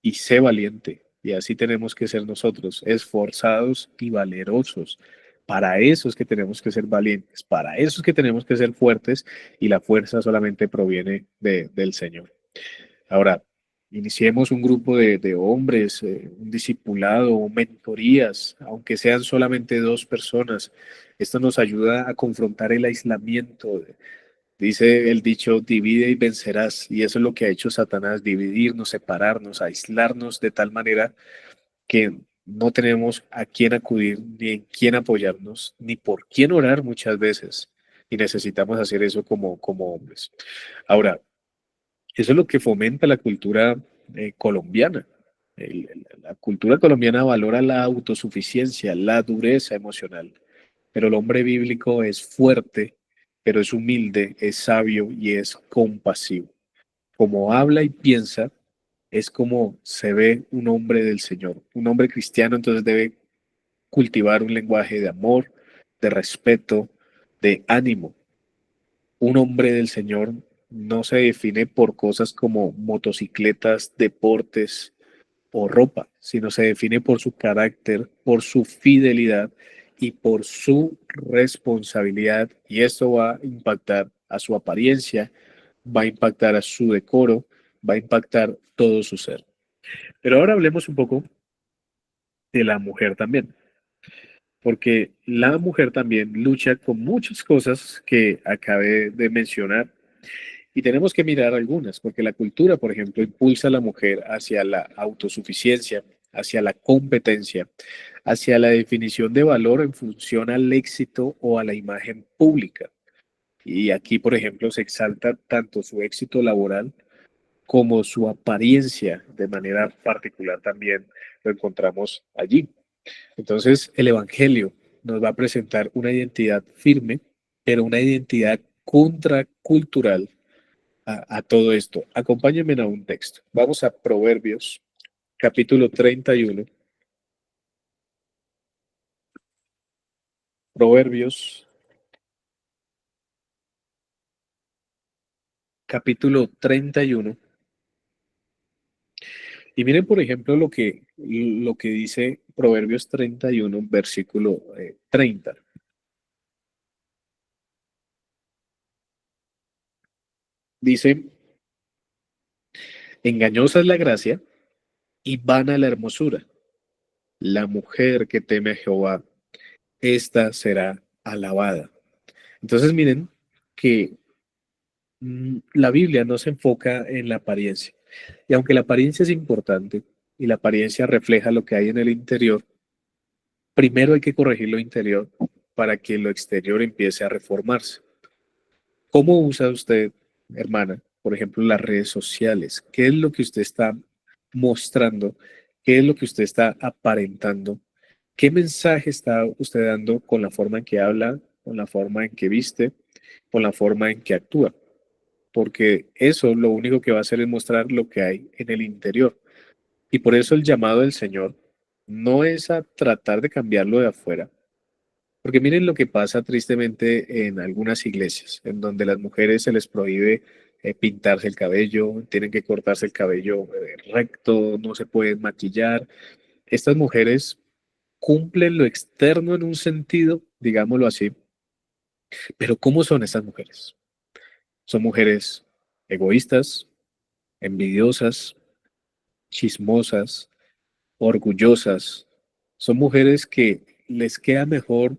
y sé valiente. Y así tenemos que ser nosotros, esforzados y valerosos. Para eso es que tenemos que ser valientes, para eso es que tenemos que ser fuertes y la fuerza solamente proviene del Señor. Ahora, iniciemos un grupo de hombres, un discipulado, mentorías, aunque sean solamente dos personas. Esto nos ayuda a confrontar el aislamiento. Dice el dicho, divide y vencerás. Y eso es lo que ha hecho Satanás, dividirnos, separarnos, aislarnos de tal manera que no tenemos a quién acudir, ni en quién apoyarnos, ni por quién orar muchas veces. Y necesitamos hacer eso como hombres. Ahora, eso es lo que fomenta la cultura colombiana. La cultura colombiana valora la autosuficiencia, la dureza emocional, pero el hombre bíblico es fuerte, pero es humilde, es sabio y es compasivo. Como habla y piensa, es como se ve un hombre del Señor. Un hombre cristiano entonces debe cultivar un lenguaje de amor, de respeto, de ánimo. Un hombre del Señor no se define por cosas como motocicletas, deportes o ropa, sino se define por su carácter, por su fidelidad y por su responsabilidad. Y esto va a impactar a su apariencia, va a impactar a su decoro, va a impactar todo su ser. Pero ahora hablemos un poco de la mujer también, porque la mujer también lucha con muchas cosas que acabé de mencionar. Y tenemos que mirar algunas, porque la cultura, por ejemplo, impulsa a la mujer hacia la autosuficiencia, hacia la competencia, hacia la definición de valor en función al éxito o a la imagen pública. Y aquí, por ejemplo, se exalta tanto su éxito laboral como su apariencia de manera particular también lo encontramos allí. Entonces, el Evangelio nos va a presentar una identidad firme, pero una identidad contracultural a todo esto. Acompáñenme a un texto. Vamos a Proverbios, capítulo 31. Proverbios, capítulo 31. Y miren, por ejemplo, lo que dice Proverbios 31, versículo 30. Dice, engañosa es la gracia y vana la hermosura. La mujer que teme a Jehová, esta será alabada. Entonces miren que la Biblia no se enfoca en la apariencia. Y aunque la apariencia es importante y la apariencia refleja lo que hay en el interior, primero hay que corregir lo interior para que lo exterior empiece a reformarse. ¿Cómo usa usted, hermana, por ejemplo, las redes sociales? ¿Qué es lo que usted está mostrando? ¿Qué es lo que usted está aparentando? ¿Qué mensaje está usted dando con la forma en que habla, con la forma en que viste, con la forma en que actúa? Porque eso lo único que va a hacer es mostrar lo que hay en el interior. Y por eso el llamado del Señor no es a tratar de cambiarlo de afuera, porque miren lo que pasa tristemente en algunas iglesias, en donde las mujeres se les prohíbe pintarse el cabello, tienen que cortarse el cabello recto, no se pueden maquillar, Estas mujeres cumplen lo externo en un sentido, digámoslo así, pero ¿cómo son estas mujeres? Son mujeres egoístas, envidiosas, chismosas, orgullosas. Son mujeres que les queda mejor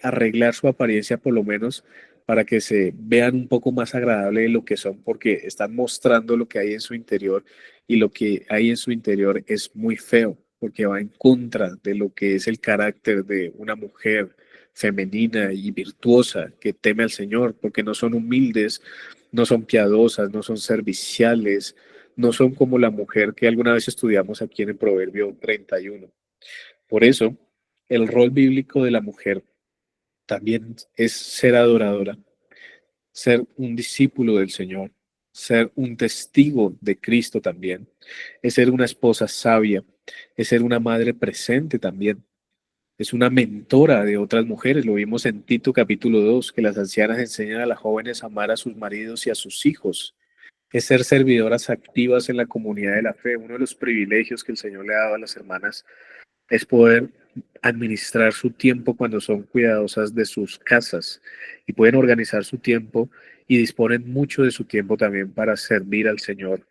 arreglar su apariencia por lo menos para que se vean un poco más agradable de lo que son, porque están mostrando lo que hay en su interior y lo que hay en su interior es muy feo, porque va en contra de lo que es el carácter de una mujer femenina y virtuosa que teme al Señor, porque no son humildes, no son piadosas, no son serviciales, no son como la mujer que alguna vez estudiamos aquí en el Proverbio 31. Por eso, el rol bíblico de la mujer también es ser adoradora, ser un discípulo del Señor, ser un testigo de Cristo también, es ser una esposa sabia, es ser una madre presente también, es una mentora de otras mujeres. Lo vimos en Tito capítulo 2, que las ancianas enseñan a las jóvenes a amar a sus maridos y a sus hijos, es ser servidoras activas en la comunidad de la fe. Uno de los privilegios que el Señor le ha dado a las hermanas es poder administrar su tiempo cuando son cuidadosas de sus casas y pueden organizar su tiempo y disponen mucho de su tiempo también para servir al Señor.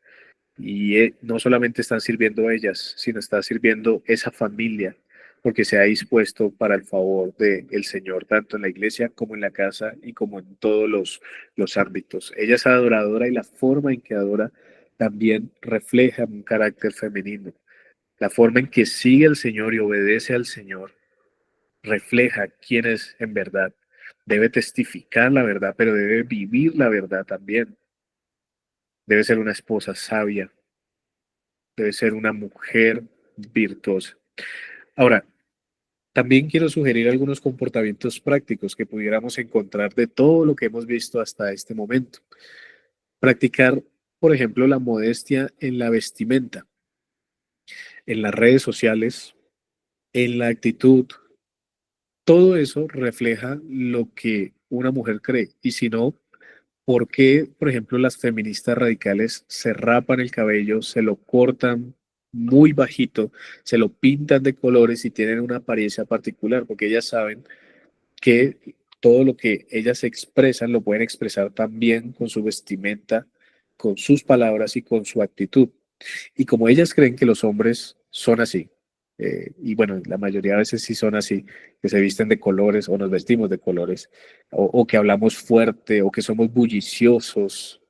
Y no solamente están sirviendo a ellas, sino está sirviendo esa familia, porque se ha dispuesto para el favor del Señor, tanto en la iglesia como en la casa y como en todos los ámbitos. Ella es adoradora y la forma en que adora también refleja un carácter femenino. La forma en que sigue al Señor y obedece al Señor refleja quién es en verdad. Debe testificar la verdad, pero debe vivir la verdad también. Debe ser una esposa sabia, debe ser una mujer virtuosa. Ahora, también quiero sugerir algunos comportamientos prácticos que pudiéramos encontrar de todo lo que hemos visto hasta este momento. Practicar, por ejemplo, la modestia en la vestimenta, en las redes sociales, en la actitud. Todo eso refleja lo que una mujer cree. Y si no, ¿por qué, por ejemplo, las feministas radicales se rapan el cabello, se lo cortan muy bajito, se lo pintan de colores y tienen una apariencia particular? Porque ellas saben que todo lo que ellas expresan lo pueden expresar también con su vestimenta, con sus palabras y con su actitud. Y como ellas creen que los hombres son así, y bueno, la mayoría de veces sí son así, que se visten de colores o nos vestimos de colores, o que hablamos fuerte, o que somos bulliciosos,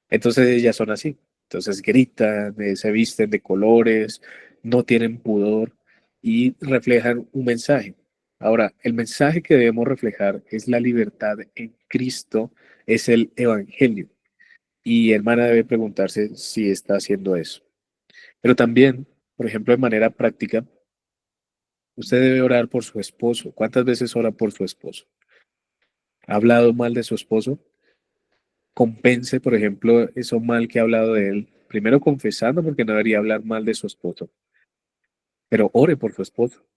entonces ellas son así. Entonces gritan, se visten de colores, no tienen pudor y reflejan un mensaje. Ahora, el mensaje que debemos reflejar es la libertad en Cristo, es el Evangelio. Y hermana debe preguntarse si está haciendo eso. Pero también, por ejemplo, de manera práctica, usted debe orar por su esposo. ¿Cuántas veces ora por su esposo? ¿Ha hablado mal de su esposo? Compense, por ejemplo, eso mal que ha hablado de él. Primero confesando porque no debería hablar mal de su esposo, pero ore por su esposo.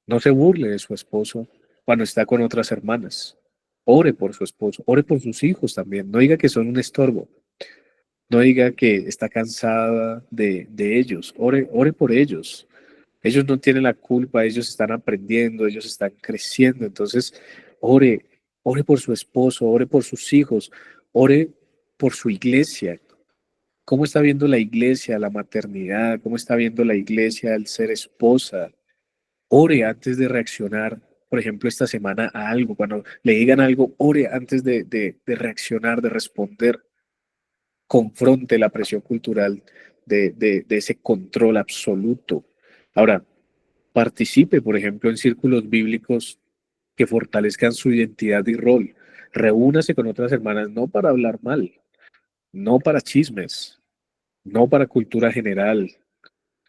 No se burle de su esposo cuando está con otras hermanas. Ore por su esposo, ore por sus hijos también. No diga que son un estorbo. No diga que está cansada de ellos. Ore por ellos. Ellos no tienen la culpa, ellos están aprendiendo, ellos están creciendo. Entonces, ore, ore por su esposo, ore por sus hijos, ore por su iglesia. ¿Cómo está viendo la iglesia la maternidad? ¿Cómo está viendo la iglesia el ser esposa? Ore antes de reaccionar, por ejemplo, esta semana a algo. Cuando le digan algo, ore antes de reaccionar, de responder. Confronte la presión cultural de ese control absoluto. Ahora, participe, por ejemplo, en círculos bíblicos que fortalezcan su identidad y rol. Reúnase con otras hermanas no para hablar mal, no para chismes, no para cultura general,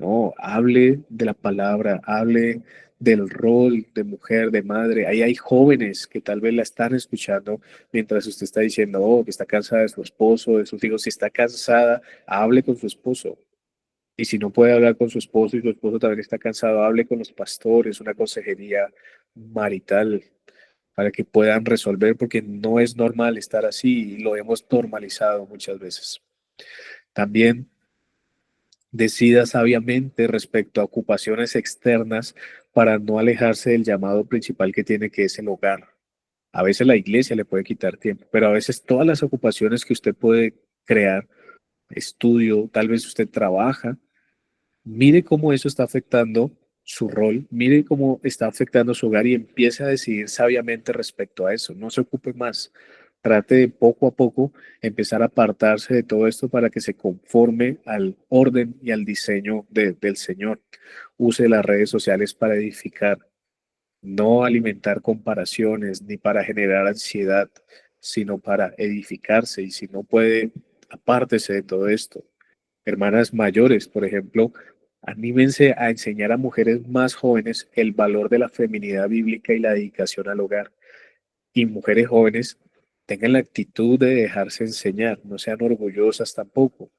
no, hable de la palabra, hable del rol de mujer, de madre. Ahí hay jóvenes que tal vez la están escuchando mientras usted está diciendo, oh, que está cansada de su esposo, de sus hijos. Si está cansada, hable con su esposo. Y si no puede hablar con su esposo y su esposo también está cansado, hable con los pastores, una consejería marital para que puedan resolver, porque no es normal estar así y lo hemos normalizado muchas veces. También Decida sabiamente respecto a ocupaciones externas para no alejarse del llamado principal que tiene, que es el hogar. A veces la iglesia le puede quitar tiempo, pero a veces todas las ocupaciones que usted puede crear, estudio, tal vez usted trabaja, mire cómo eso está afectando su rol, mire cómo está afectando su hogar y empiece a decidir sabiamente respecto a eso. No se ocupe más. Trate de poco a poco empezar a apartarse de todo esto para que se conforme al orden y al diseño del Señor. Use las redes sociales para edificar, no alimentar comparaciones ni para generar ansiedad, sino para edificarse. Y si no puede, apártese de todo esto. Hermanas mayores, por ejemplo, anímense a enseñar a mujeres más jóvenes el valor de la feminidad bíblica y la dedicación al hogar. Y mujeres jóvenes, tengan la actitud de dejarse enseñar, no sean orgullosas tampoco.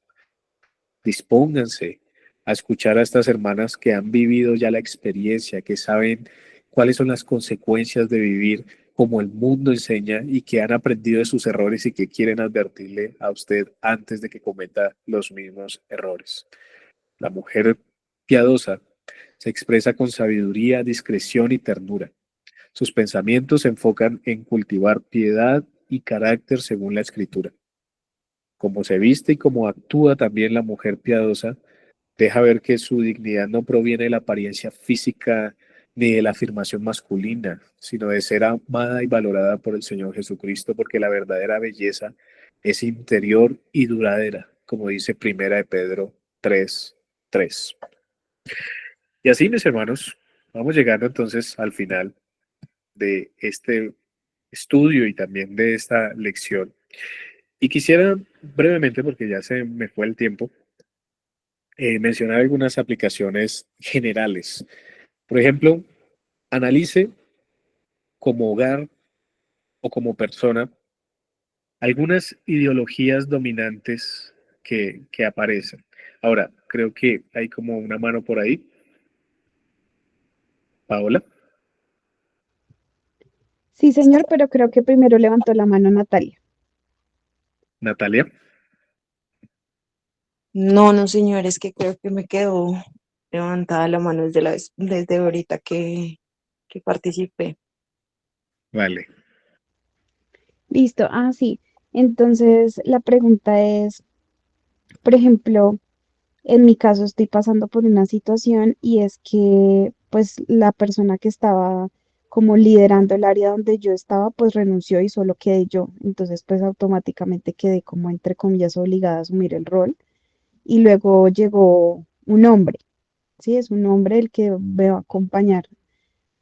Dispónganse a escuchar a estas hermanas que han vivido ya la experiencia, que saben cuáles son las consecuencias de vivir como el mundo enseña y que han aprendido de sus errores y que quieren advertirle a usted antes de que cometa los mismos errores. La mujer piadosa se expresa con sabiduría, discreción y ternura. Sus pensamientos se enfocan en cultivar piedad y carácter según la Escritura. Como se viste y como actúa también la mujer piadosa, deja ver que su dignidad no proviene de la apariencia física ni de la afirmación masculina, sino de ser amada y valorada por el Señor Jesucristo, porque la verdadera belleza es interior y duradera, como dice Primera de Pedro 3:3. Y así, mis hermanos, vamos llegando entonces al final de este estudio y también de esta lección. Y quisiera brevemente, porque ya se me fue el tiempo, mencionar algunas aplicaciones generales. Por ejemplo, analice como hogar o como persona algunas ideologías dominantes que aparecen. Ahora, creo que hay como una mano por ahí. Paola, Sí, señor, pero creo que primero levantó la mano Natalia. Natalia. No, no, señor, es que creo que me quedó levantada la mano desde ahorita que participé. Vale. Listo, ah, sí. Entonces, la pregunta es, por ejemplo, en mi caso estoy pasando por una situación y es que pues la persona que estaba como liderando el área donde yo estaba pues renunció y solo quedé yo. Entonces pues automáticamente quedé como entre comillas obligada a asumir el rol. Y luego llegó un hombre, ¿sí? Es un hombre el que me va a acompañar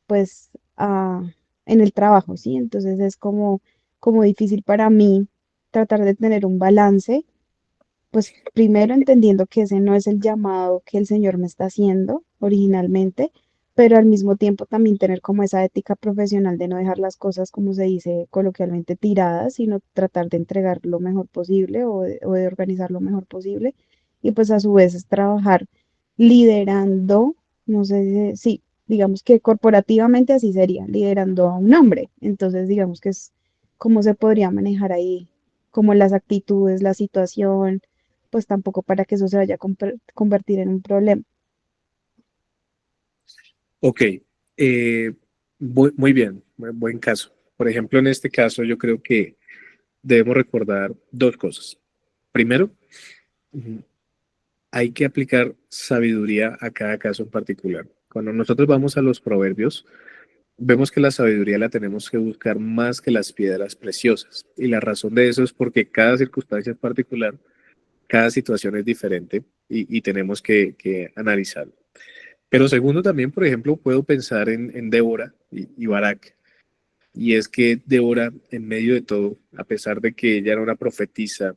pues en el trabajo, ¿sí? Entonces es como difícil para mí tratar de tener un balance, pues primero entendiendo que ese no es el llamado que el Señor me está haciendo originalmente, pero al mismo tiempo también tener como esa ética profesional de no dejar las cosas, como se dice coloquialmente, tiradas, sino tratar de entregar lo mejor posible o de organizar lo mejor posible. Y pues a su vez es trabajar liderando, no sé, sí, digamos que corporativamente así sería, liderando a un hombre. Entonces digamos que es cómo se podría manejar ahí, como las actitudes, la situación, pues tampoco para que eso se vaya a convertir en un problema. Ok. Muy bien, buen caso. Por ejemplo, en este caso yo creo que debemos recordar dos cosas. Primero, ujú, hay que aplicar sabiduría a cada caso en particular. Cuando nosotros vamos a los proverbios, vemos que la sabiduría la tenemos que buscar más que las piedras preciosas. Y la razón de eso es porque cada circunstancia es particular, cada situación es diferente y tenemos que analizarlo. Pero segundo, también, por ejemplo, puedo pensar en Débora y Barak. Y es que Débora, en medio de todo, a pesar de que ella era una profetisa,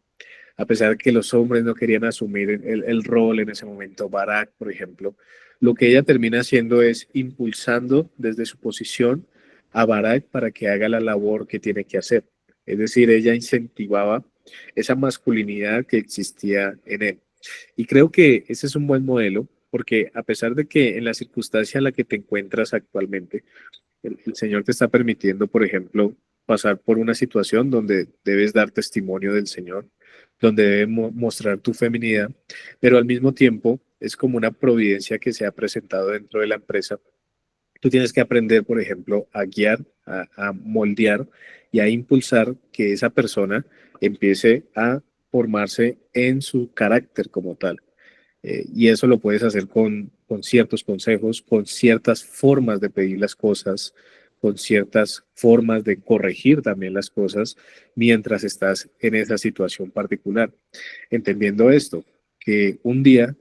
a pesar de que los hombres no querían asumir el rol en ese momento, Barak, por ejemplo, lo que ella termina haciendo es impulsando desde su posición a Barak para que haga la labor que tiene que hacer. Es decir, ella incentivaba esa masculinidad que existía en él. Y creo que ese es un buen modelo, porque a pesar de que en la circunstancia en la que te encuentras actualmente, el Señor te está permitiendo, por ejemplo, pasar por una situación donde debes dar testimonio del Señor, donde debe mostrar tu feminidad, pero al mismo tiempo es como una providencia que se ha presentado dentro de la empresa. Tú tienes que aprender, por ejemplo, a guiar, a moldear y a impulsar que esa persona empiece a formarse en su carácter como tal. Y eso lo puedes hacer con ciertos consejos, con ciertas formas de pedir las cosas, con ciertas formas de corregir también las cosas mientras estás en esa situación particular. Entendiendo esto, que un día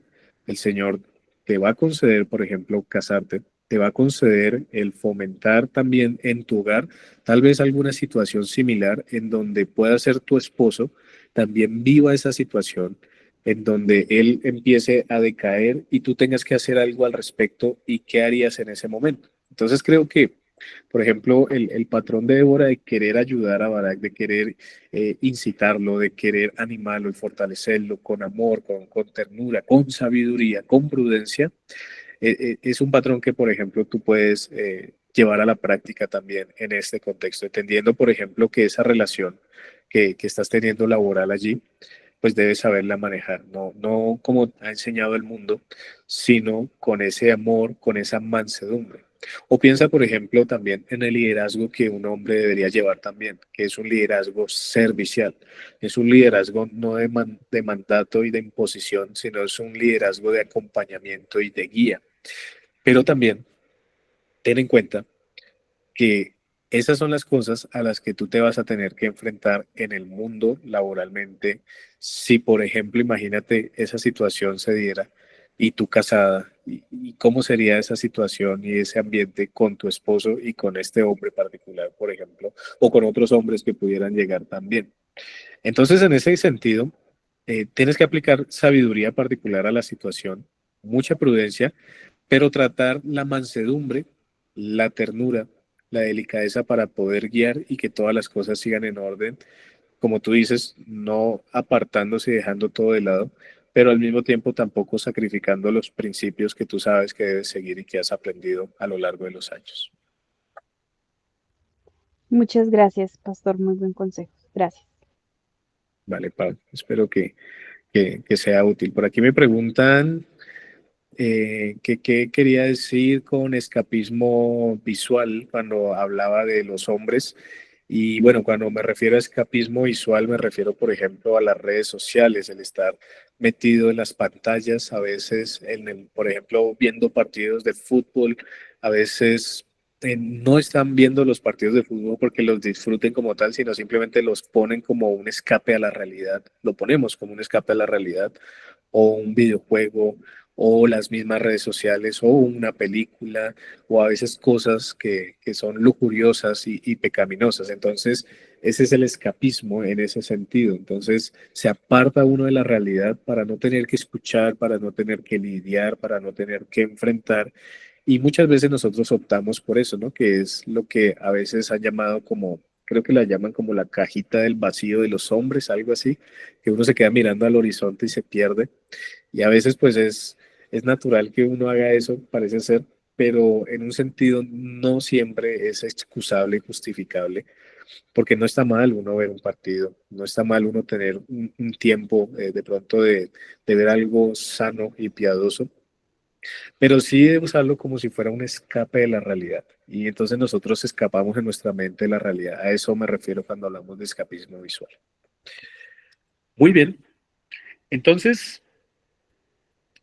el Señor te va a conceder, por ejemplo, casarte, te va a conceder el fomentar también en tu hogar tal vez alguna situación similar en donde pueda ser tu esposo, también viva esa situación en donde él empiece a decaer y tú tengas que hacer algo al respecto y qué harías en ese momento. Entonces creo que, por ejemplo, el patrón de Débora de querer ayudar a Barak, de querer incitarlo, de querer animarlo y fortalecerlo con amor, con ternura, con sabiduría, con prudencia, es un patrón que, por ejemplo, tú puedes llevar a la práctica también en este contexto, entendiendo, por ejemplo, que esa relación que estás teniendo laboral allí, pues debes saberla manejar, no como ha enseñado el mundo, sino con ese amor, con esa mansedumbre. O piensa, por ejemplo, también en el liderazgo que un hombre debería llevar también, que es un liderazgo servicial. Es un liderazgo no de mandato y de imposición, sino es un liderazgo de acompañamiento y de guía. Pero también ten en cuenta que esas son las cosas a las que tú te vas a tener que enfrentar en el mundo laboralmente. Si, por ejemplo, imagínate esa situación se diera y tú casada, y cómo sería esa situación y ese ambiente con tu esposo y con este hombre particular, por ejemplo, o con otros hombres que pudieran llegar también. Entonces, en ese sentido, tienes que aplicar sabiduría particular a la situación, mucha prudencia, pero tratar la mansedumbre, la ternura, la delicadeza para poder guiar y que todas las cosas sigan en orden, como tú dices, no apartándose y dejando todo de lado, pero al mismo tiempo tampoco sacrificando los principios que tú sabes que debes seguir y que has aprendido a lo largo de los años. Muchas gracias, pastor. Muy buen consejo. Gracias. Vale, Pablo, espero que sea útil. Por aquí me preguntan que qué quería decir con escapismo visual cuando hablaba de los hombres. Y bueno, cuando me refiero a escapismo visual, me refiero, por ejemplo, a las redes sociales, el estar metido en las pantallas, a veces, por ejemplo, viendo partidos de fútbol, a veces no están viendo los partidos de fútbol porque los disfruten como tal, sino simplemente los ponen como un escape a la realidad, lo ponemos como un escape a la realidad o un videojuego o las mismas redes sociales o una película o a veces cosas que son lujuriosas y pecaminosas. Entonces, ese es el escapismo en ese sentido. Entonces, se aparta uno de la realidad para no tener que escuchar, para no tener que lidiar, para no tener que enfrentar. Y muchas veces nosotros optamos por eso, ¿no? Que es lo que a veces han llamado como, creo que la llaman como la cajita del vacío de los hombres, algo así, que uno se queda mirando al horizonte y se pierde. Y a veces pues es natural que uno haga eso, parece ser, pero en un sentido no siempre es excusable y justificable, porque no está mal uno ver un partido, no está mal uno tener un tiempo de pronto de ver algo sano y piadoso, pero sí de usarlo como si fuera un escape de la realidad. Y entonces nosotros escapamos en nuestra mente de la realidad. A eso me refiero cuando hablamos de escapismo visual. Muy bien, entonces,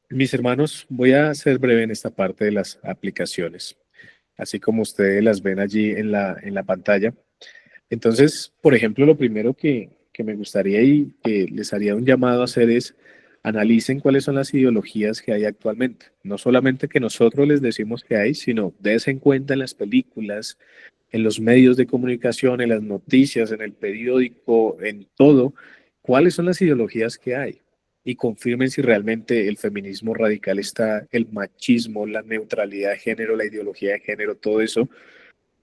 mis hermanos, voy a ser breve en esta parte de las aplicaciones, así como ustedes las ven allí en la pantalla. Entonces, por ejemplo, lo primero que me gustaría y que les haría un llamado a hacer es analicen cuáles son las ideologías que hay actualmente. No solamente que nosotros les decimos que hay, sino dense en cuenta en las películas, en los medios de comunicación, en las noticias, en el periódico, en todo, cuáles son las ideologías que hay. Y confirmen si realmente el feminismo radical está, el machismo, la neutralidad de género, la ideología de género, todo eso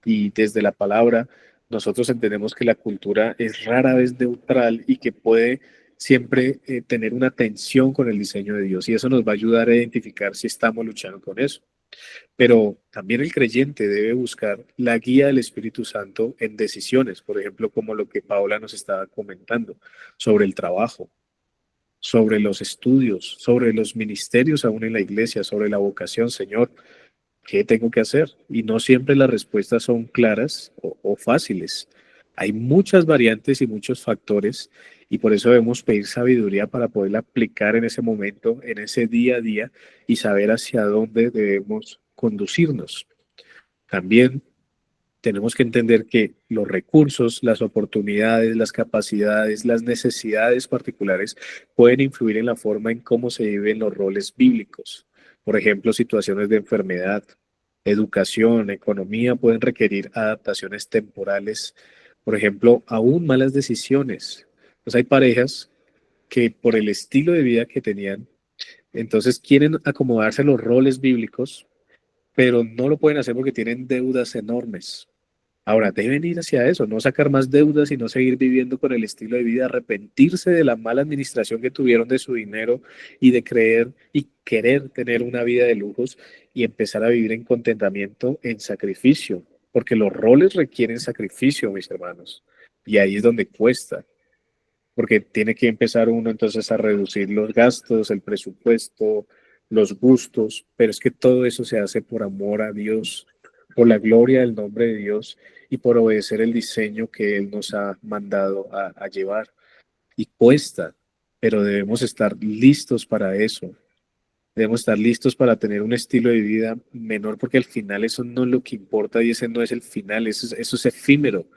y desde la palabra nosotros entendemos que la cultura es rara vez neutral y que puede siempre tener una tensión con el diseño de Dios y eso nos va a ayudar a identificar si estamos luchando con eso. Pero también el creyente debe buscar la guía del Espíritu Santo en decisiones, por ejemplo, como lo que Paula nos estaba comentando sobre el trabajo. sobre los estudios, sobre los ministerios aún en la iglesia, sobre la vocación, Señor, ¿qué tengo que hacer? Y no siempre las respuestas son claras o fáciles. Hay muchas variantes y muchos factores y por eso debemos pedir sabiduría para poderla aplicar en ese momento, en ese día a día y saber hacia dónde debemos conducirnos. También tenemos que entender que los recursos, las oportunidades, las capacidades, las necesidades particulares pueden influir en la forma en cómo se viven los roles bíblicos. Por ejemplo, situaciones de enfermedad, educación, economía pueden requerir adaptaciones temporales. Por ejemplo, aún malas decisiones. Pues hay parejas que por el estilo de vida que tenían, entonces quieren acomodarse a los roles bíblicos, pero no lo pueden hacer porque tienen deudas enormes. Ahora, deben ir hacia eso, no sacar más deudas y no seguir viviendo con el estilo de vida, arrepentirse de la mala administración que tuvieron de su dinero y de creer y querer tener una vida de lujos y empezar a vivir en contentamiento, en sacrificio, porque los roles requieren sacrificio, mis hermanos, y ahí es donde cuesta, porque tiene que empezar uno entonces a reducir los gastos, el presupuesto, los gustos, pero es que todo eso se hace por amor a Dios, por la gloria del nombre de Dios y por obedecer el diseño que Él nos ha mandado a llevar. Y cuesta, pero debemos estar listos para eso. Debemos estar listos para tener un estilo de vida menor, porque al final eso no es lo que importa y ese no es el final, eso es efímero.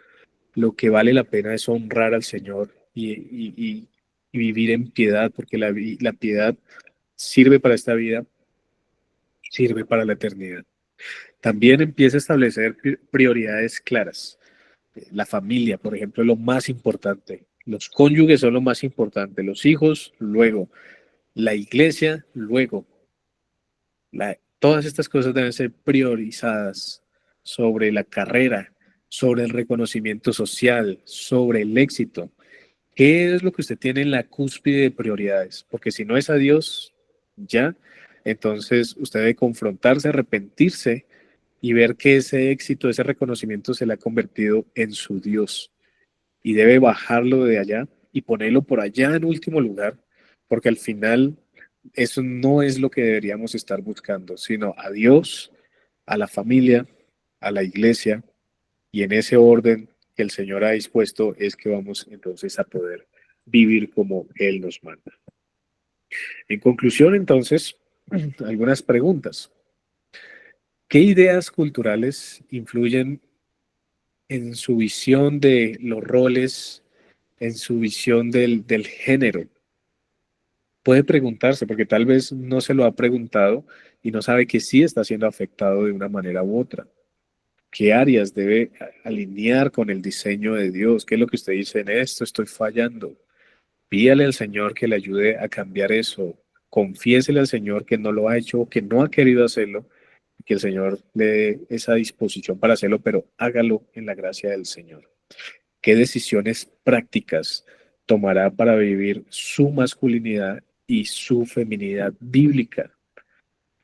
Lo que vale la pena es honrar al Señor y vivir en piedad, porque la piedad sirve para esta vida, sirve para la eternidad. También empieza a establecer prioridades claras. La familia, por ejemplo, es lo más importante. Los cónyuges son lo más importante. Los hijos, luego. La iglesia, luego. Todas estas cosas deben ser priorizadas sobre la carrera, sobre el reconocimiento social, sobre el éxito. ¿Qué es lo que usted tiene en la cúspide de prioridades? Porque si no es a Dios, ya, entonces usted debe confrontarse, arrepentirse y ver que ese éxito, ese reconocimiento se le ha convertido en su Dios y debe bajarlo de allá y ponerlo por allá en último lugar, porque al final eso no es lo que deberíamos estar buscando, sino a Dios, a la familia, a la iglesia, y en ese orden que el Señor ha dispuesto es que vamos entonces a poder vivir como Él nos manda. En conclusión, entonces, algunas preguntas. ¿Qué ideas culturales influyen en su visión de los roles, en su visión del género? Puede preguntarse, porque tal vez no se lo ha preguntado y no sabe que sí está siendo afectado de una manera u otra. ¿Qué áreas debe alinear con el diseño de Dios? ¿Qué es lo que usted dice en esto? Estoy fallando. Pídale al Señor que le ayude a cambiar eso. Confiésele al Señor que no lo ha hecho, que no ha querido hacerlo, y que el Señor le dé esa disposición para hacerlo, pero hágalo en la gracia del Señor. ¿Qué decisiones prácticas tomará para vivir su masculinidad y su feminidad bíblica?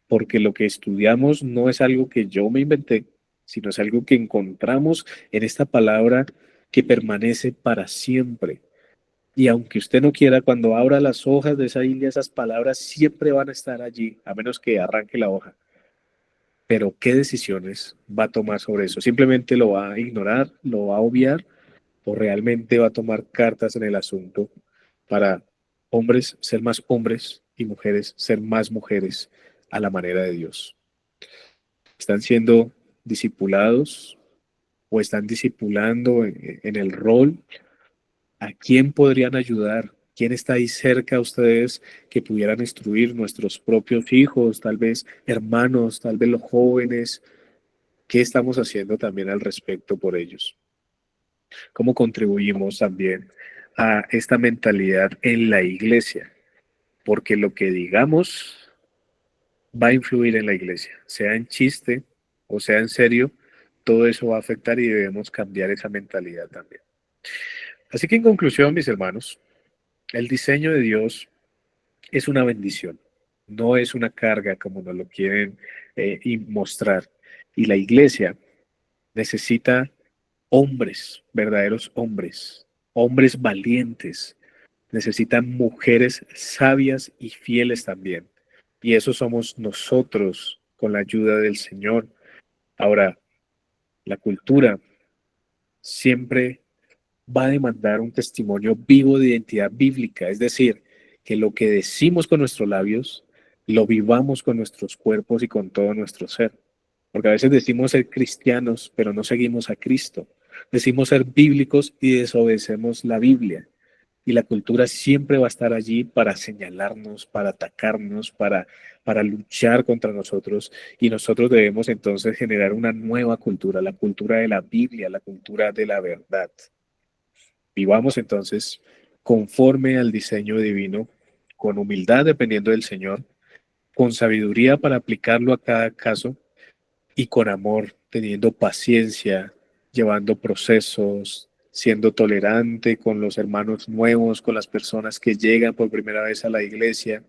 Porque lo que estudiamos no es algo que yo me inventé, sino es algo que encontramos en esta palabra que permanece para siempre. Y aunque usted no quiera, cuando abra las hojas de esa Biblia, esas palabras siempre van a estar allí, a menos que arranque la hoja. Pero ¿qué decisiones va a tomar sobre eso? ¿Simplemente lo va a ignorar, lo va a obviar o realmente va a tomar cartas en el asunto para hombres ser más hombres y mujeres ser más mujeres a la manera de Dios? ¿Están siendo discipulados o están discipulando en el rol? ¿A quién podrían ayudar? ¿Quién está ahí cerca a ustedes que pudieran instruir nuestros propios hijos, tal vez hermanos, tal vez los jóvenes? ¿Qué estamos haciendo también al respecto por ellos? ¿Cómo contribuimos también a esta mentalidad en la iglesia? Porque lo que digamos va a influir en la iglesia, sea en chiste o sea en serio, todo eso va a afectar y debemos cambiar esa mentalidad también. Así que en conclusión, mis hermanos, el diseño de Dios es una bendición, no es una carga como nos lo quieren y mostrar. Y la iglesia necesita hombres, verdaderos hombres, hombres valientes, necesitan mujeres sabias y fieles también. Y eso somos nosotros con la ayuda del Señor. Ahora, la cultura siempre va a demandar un testimonio vivo de identidad bíblica, es decir, que lo que decimos con nuestros labios, lo vivamos con nuestros cuerpos y con todo nuestro ser. Porque a veces decimos ser cristianos, pero no seguimos a Cristo. Decimos ser bíblicos y desobedecemos la Biblia. Y la cultura siempre va a estar allí para señalarnos, para atacarnos, para luchar contra nosotros. Y nosotros debemos entonces generar una nueva cultura, la cultura de la Biblia, la cultura de la verdad. Vivamos entonces conforme al diseño divino, con humildad dependiendo del Señor, con sabiduría para aplicarlo a cada caso y con amor, teniendo paciencia, llevando procesos, siendo tolerante con los hermanos nuevos, con las personas que llegan por primera vez a la iglesia,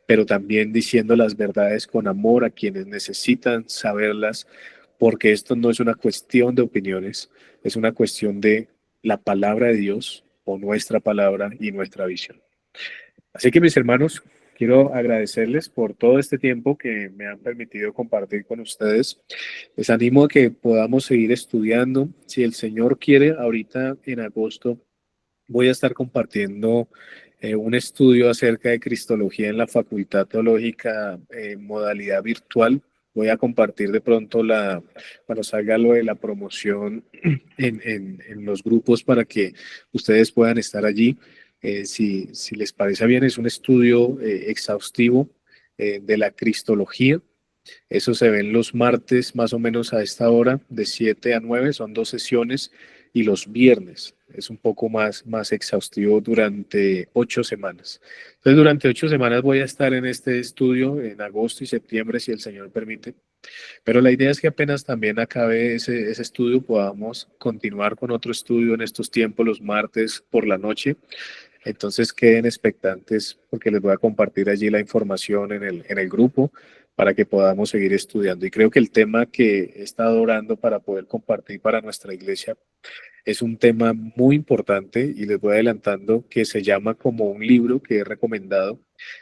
pero también diciendo las verdades con amor a quienes necesitan saberlas, porque esto no es una cuestión de opiniones, es una cuestión de la palabra de Dios o nuestra palabra y nuestra visión. Así que mis hermanos, quiero agradecerles por todo este tiempo que me han permitido compartir con ustedes. Les animo a que podamos seguir estudiando. Si el Señor quiere, ahorita en agosto voy a estar compartiendo un estudio acerca de Cristología en la Facultad Teológica en modalidad virtual. Voy a compartir de pronto cuando salga lo de la promoción en los grupos para que ustedes puedan estar allí. Si les parece bien, es un estudio exhaustivo de la Cristología. Eso se ven los martes más o menos a esta hora, de 7 a 9, son 2 sesiones, y los viernes es un poco más exhaustivo durante 8 semanas. Entonces, durante 8 semanas voy a estar en este estudio en agosto y septiembre, si el Señor permite. Pero la idea es que apenas también acabe ese estudio, podamos continuar con otro estudio en estos tiempos, los martes por la noche. Entonces queden expectantes porque les voy a compartir allí la información en el grupo para que podamos seguir estudiando. Y creo que el tema que he estado orando para poder compartir para nuestra iglesia es un tema muy importante y les voy adelantando que se llama como un libro que he recomendado,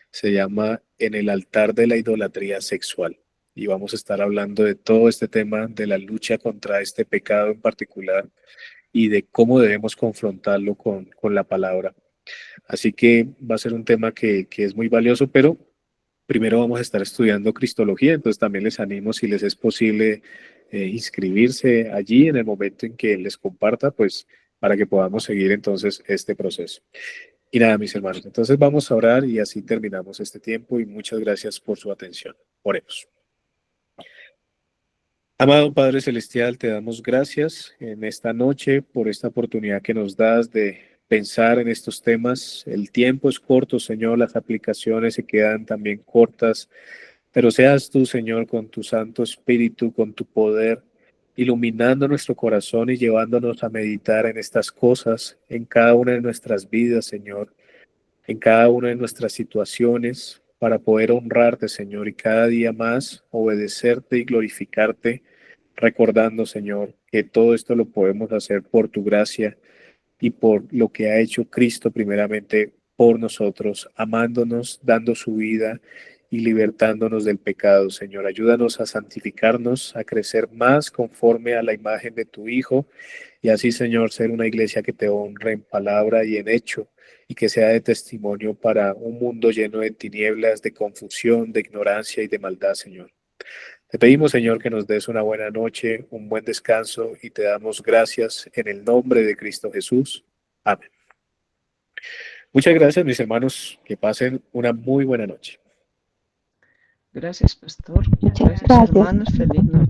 se llama En el altar de la idolatría sexual. Y vamos a estar hablando de todo este tema, de la lucha contra este pecado en particular y de cómo debemos confrontarlo con la palabra. Así que va a ser un tema que es muy valioso, pero primero vamos a estar estudiando Cristología, entonces también les animo, si les es posible, inscribirse allí en el momento en que les comparta, pues para que podamos seguir entonces este proceso. Y nada, mis hermanos, entonces vamos a orar y así terminamos este tiempo y muchas gracias por su atención. Oremos. Amado Padre Celestial, te damos gracias en esta noche por esta oportunidad que nos das de pensar en estos temas. El tiempo es corto, Señor, las aplicaciones se quedan también cortas, pero seas tú, Señor, con tu Santo Espíritu, con tu poder, iluminando nuestro corazón y llevándonos a meditar en estas cosas, en cada una de nuestras vidas, Señor, en cada una de nuestras situaciones, para poder honrarte, Señor, y cada día más obedecerte y glorificarte, recordando, Señor, que todo esto lo podemos hacer por tu gracia y por lo que ha hecho Cristo primeramente por nosotros, amándonos, dando su vida y libertándonos del pecado, Señor. Ayúdanos a santificarnos, a crecer más conforme a la imagen de tu Hijo y así, Señor, ser una iglesia que te honre en palabra y en hecho y que sea de testimonio para un mundo lleno de tinieblas, de confusión, de ignorancia y de maldad, Señor. Te pedimos, Señor, que nos des una buena noche, un buen descanso y te damos gracias en el nombre de Cristo Jesús. Amén. Muchas gracias, mis hermanos. Que pasen una muy buena noche. Gracias, pastor. Muchas Gracias, gracias. hermanos. Feliz noche.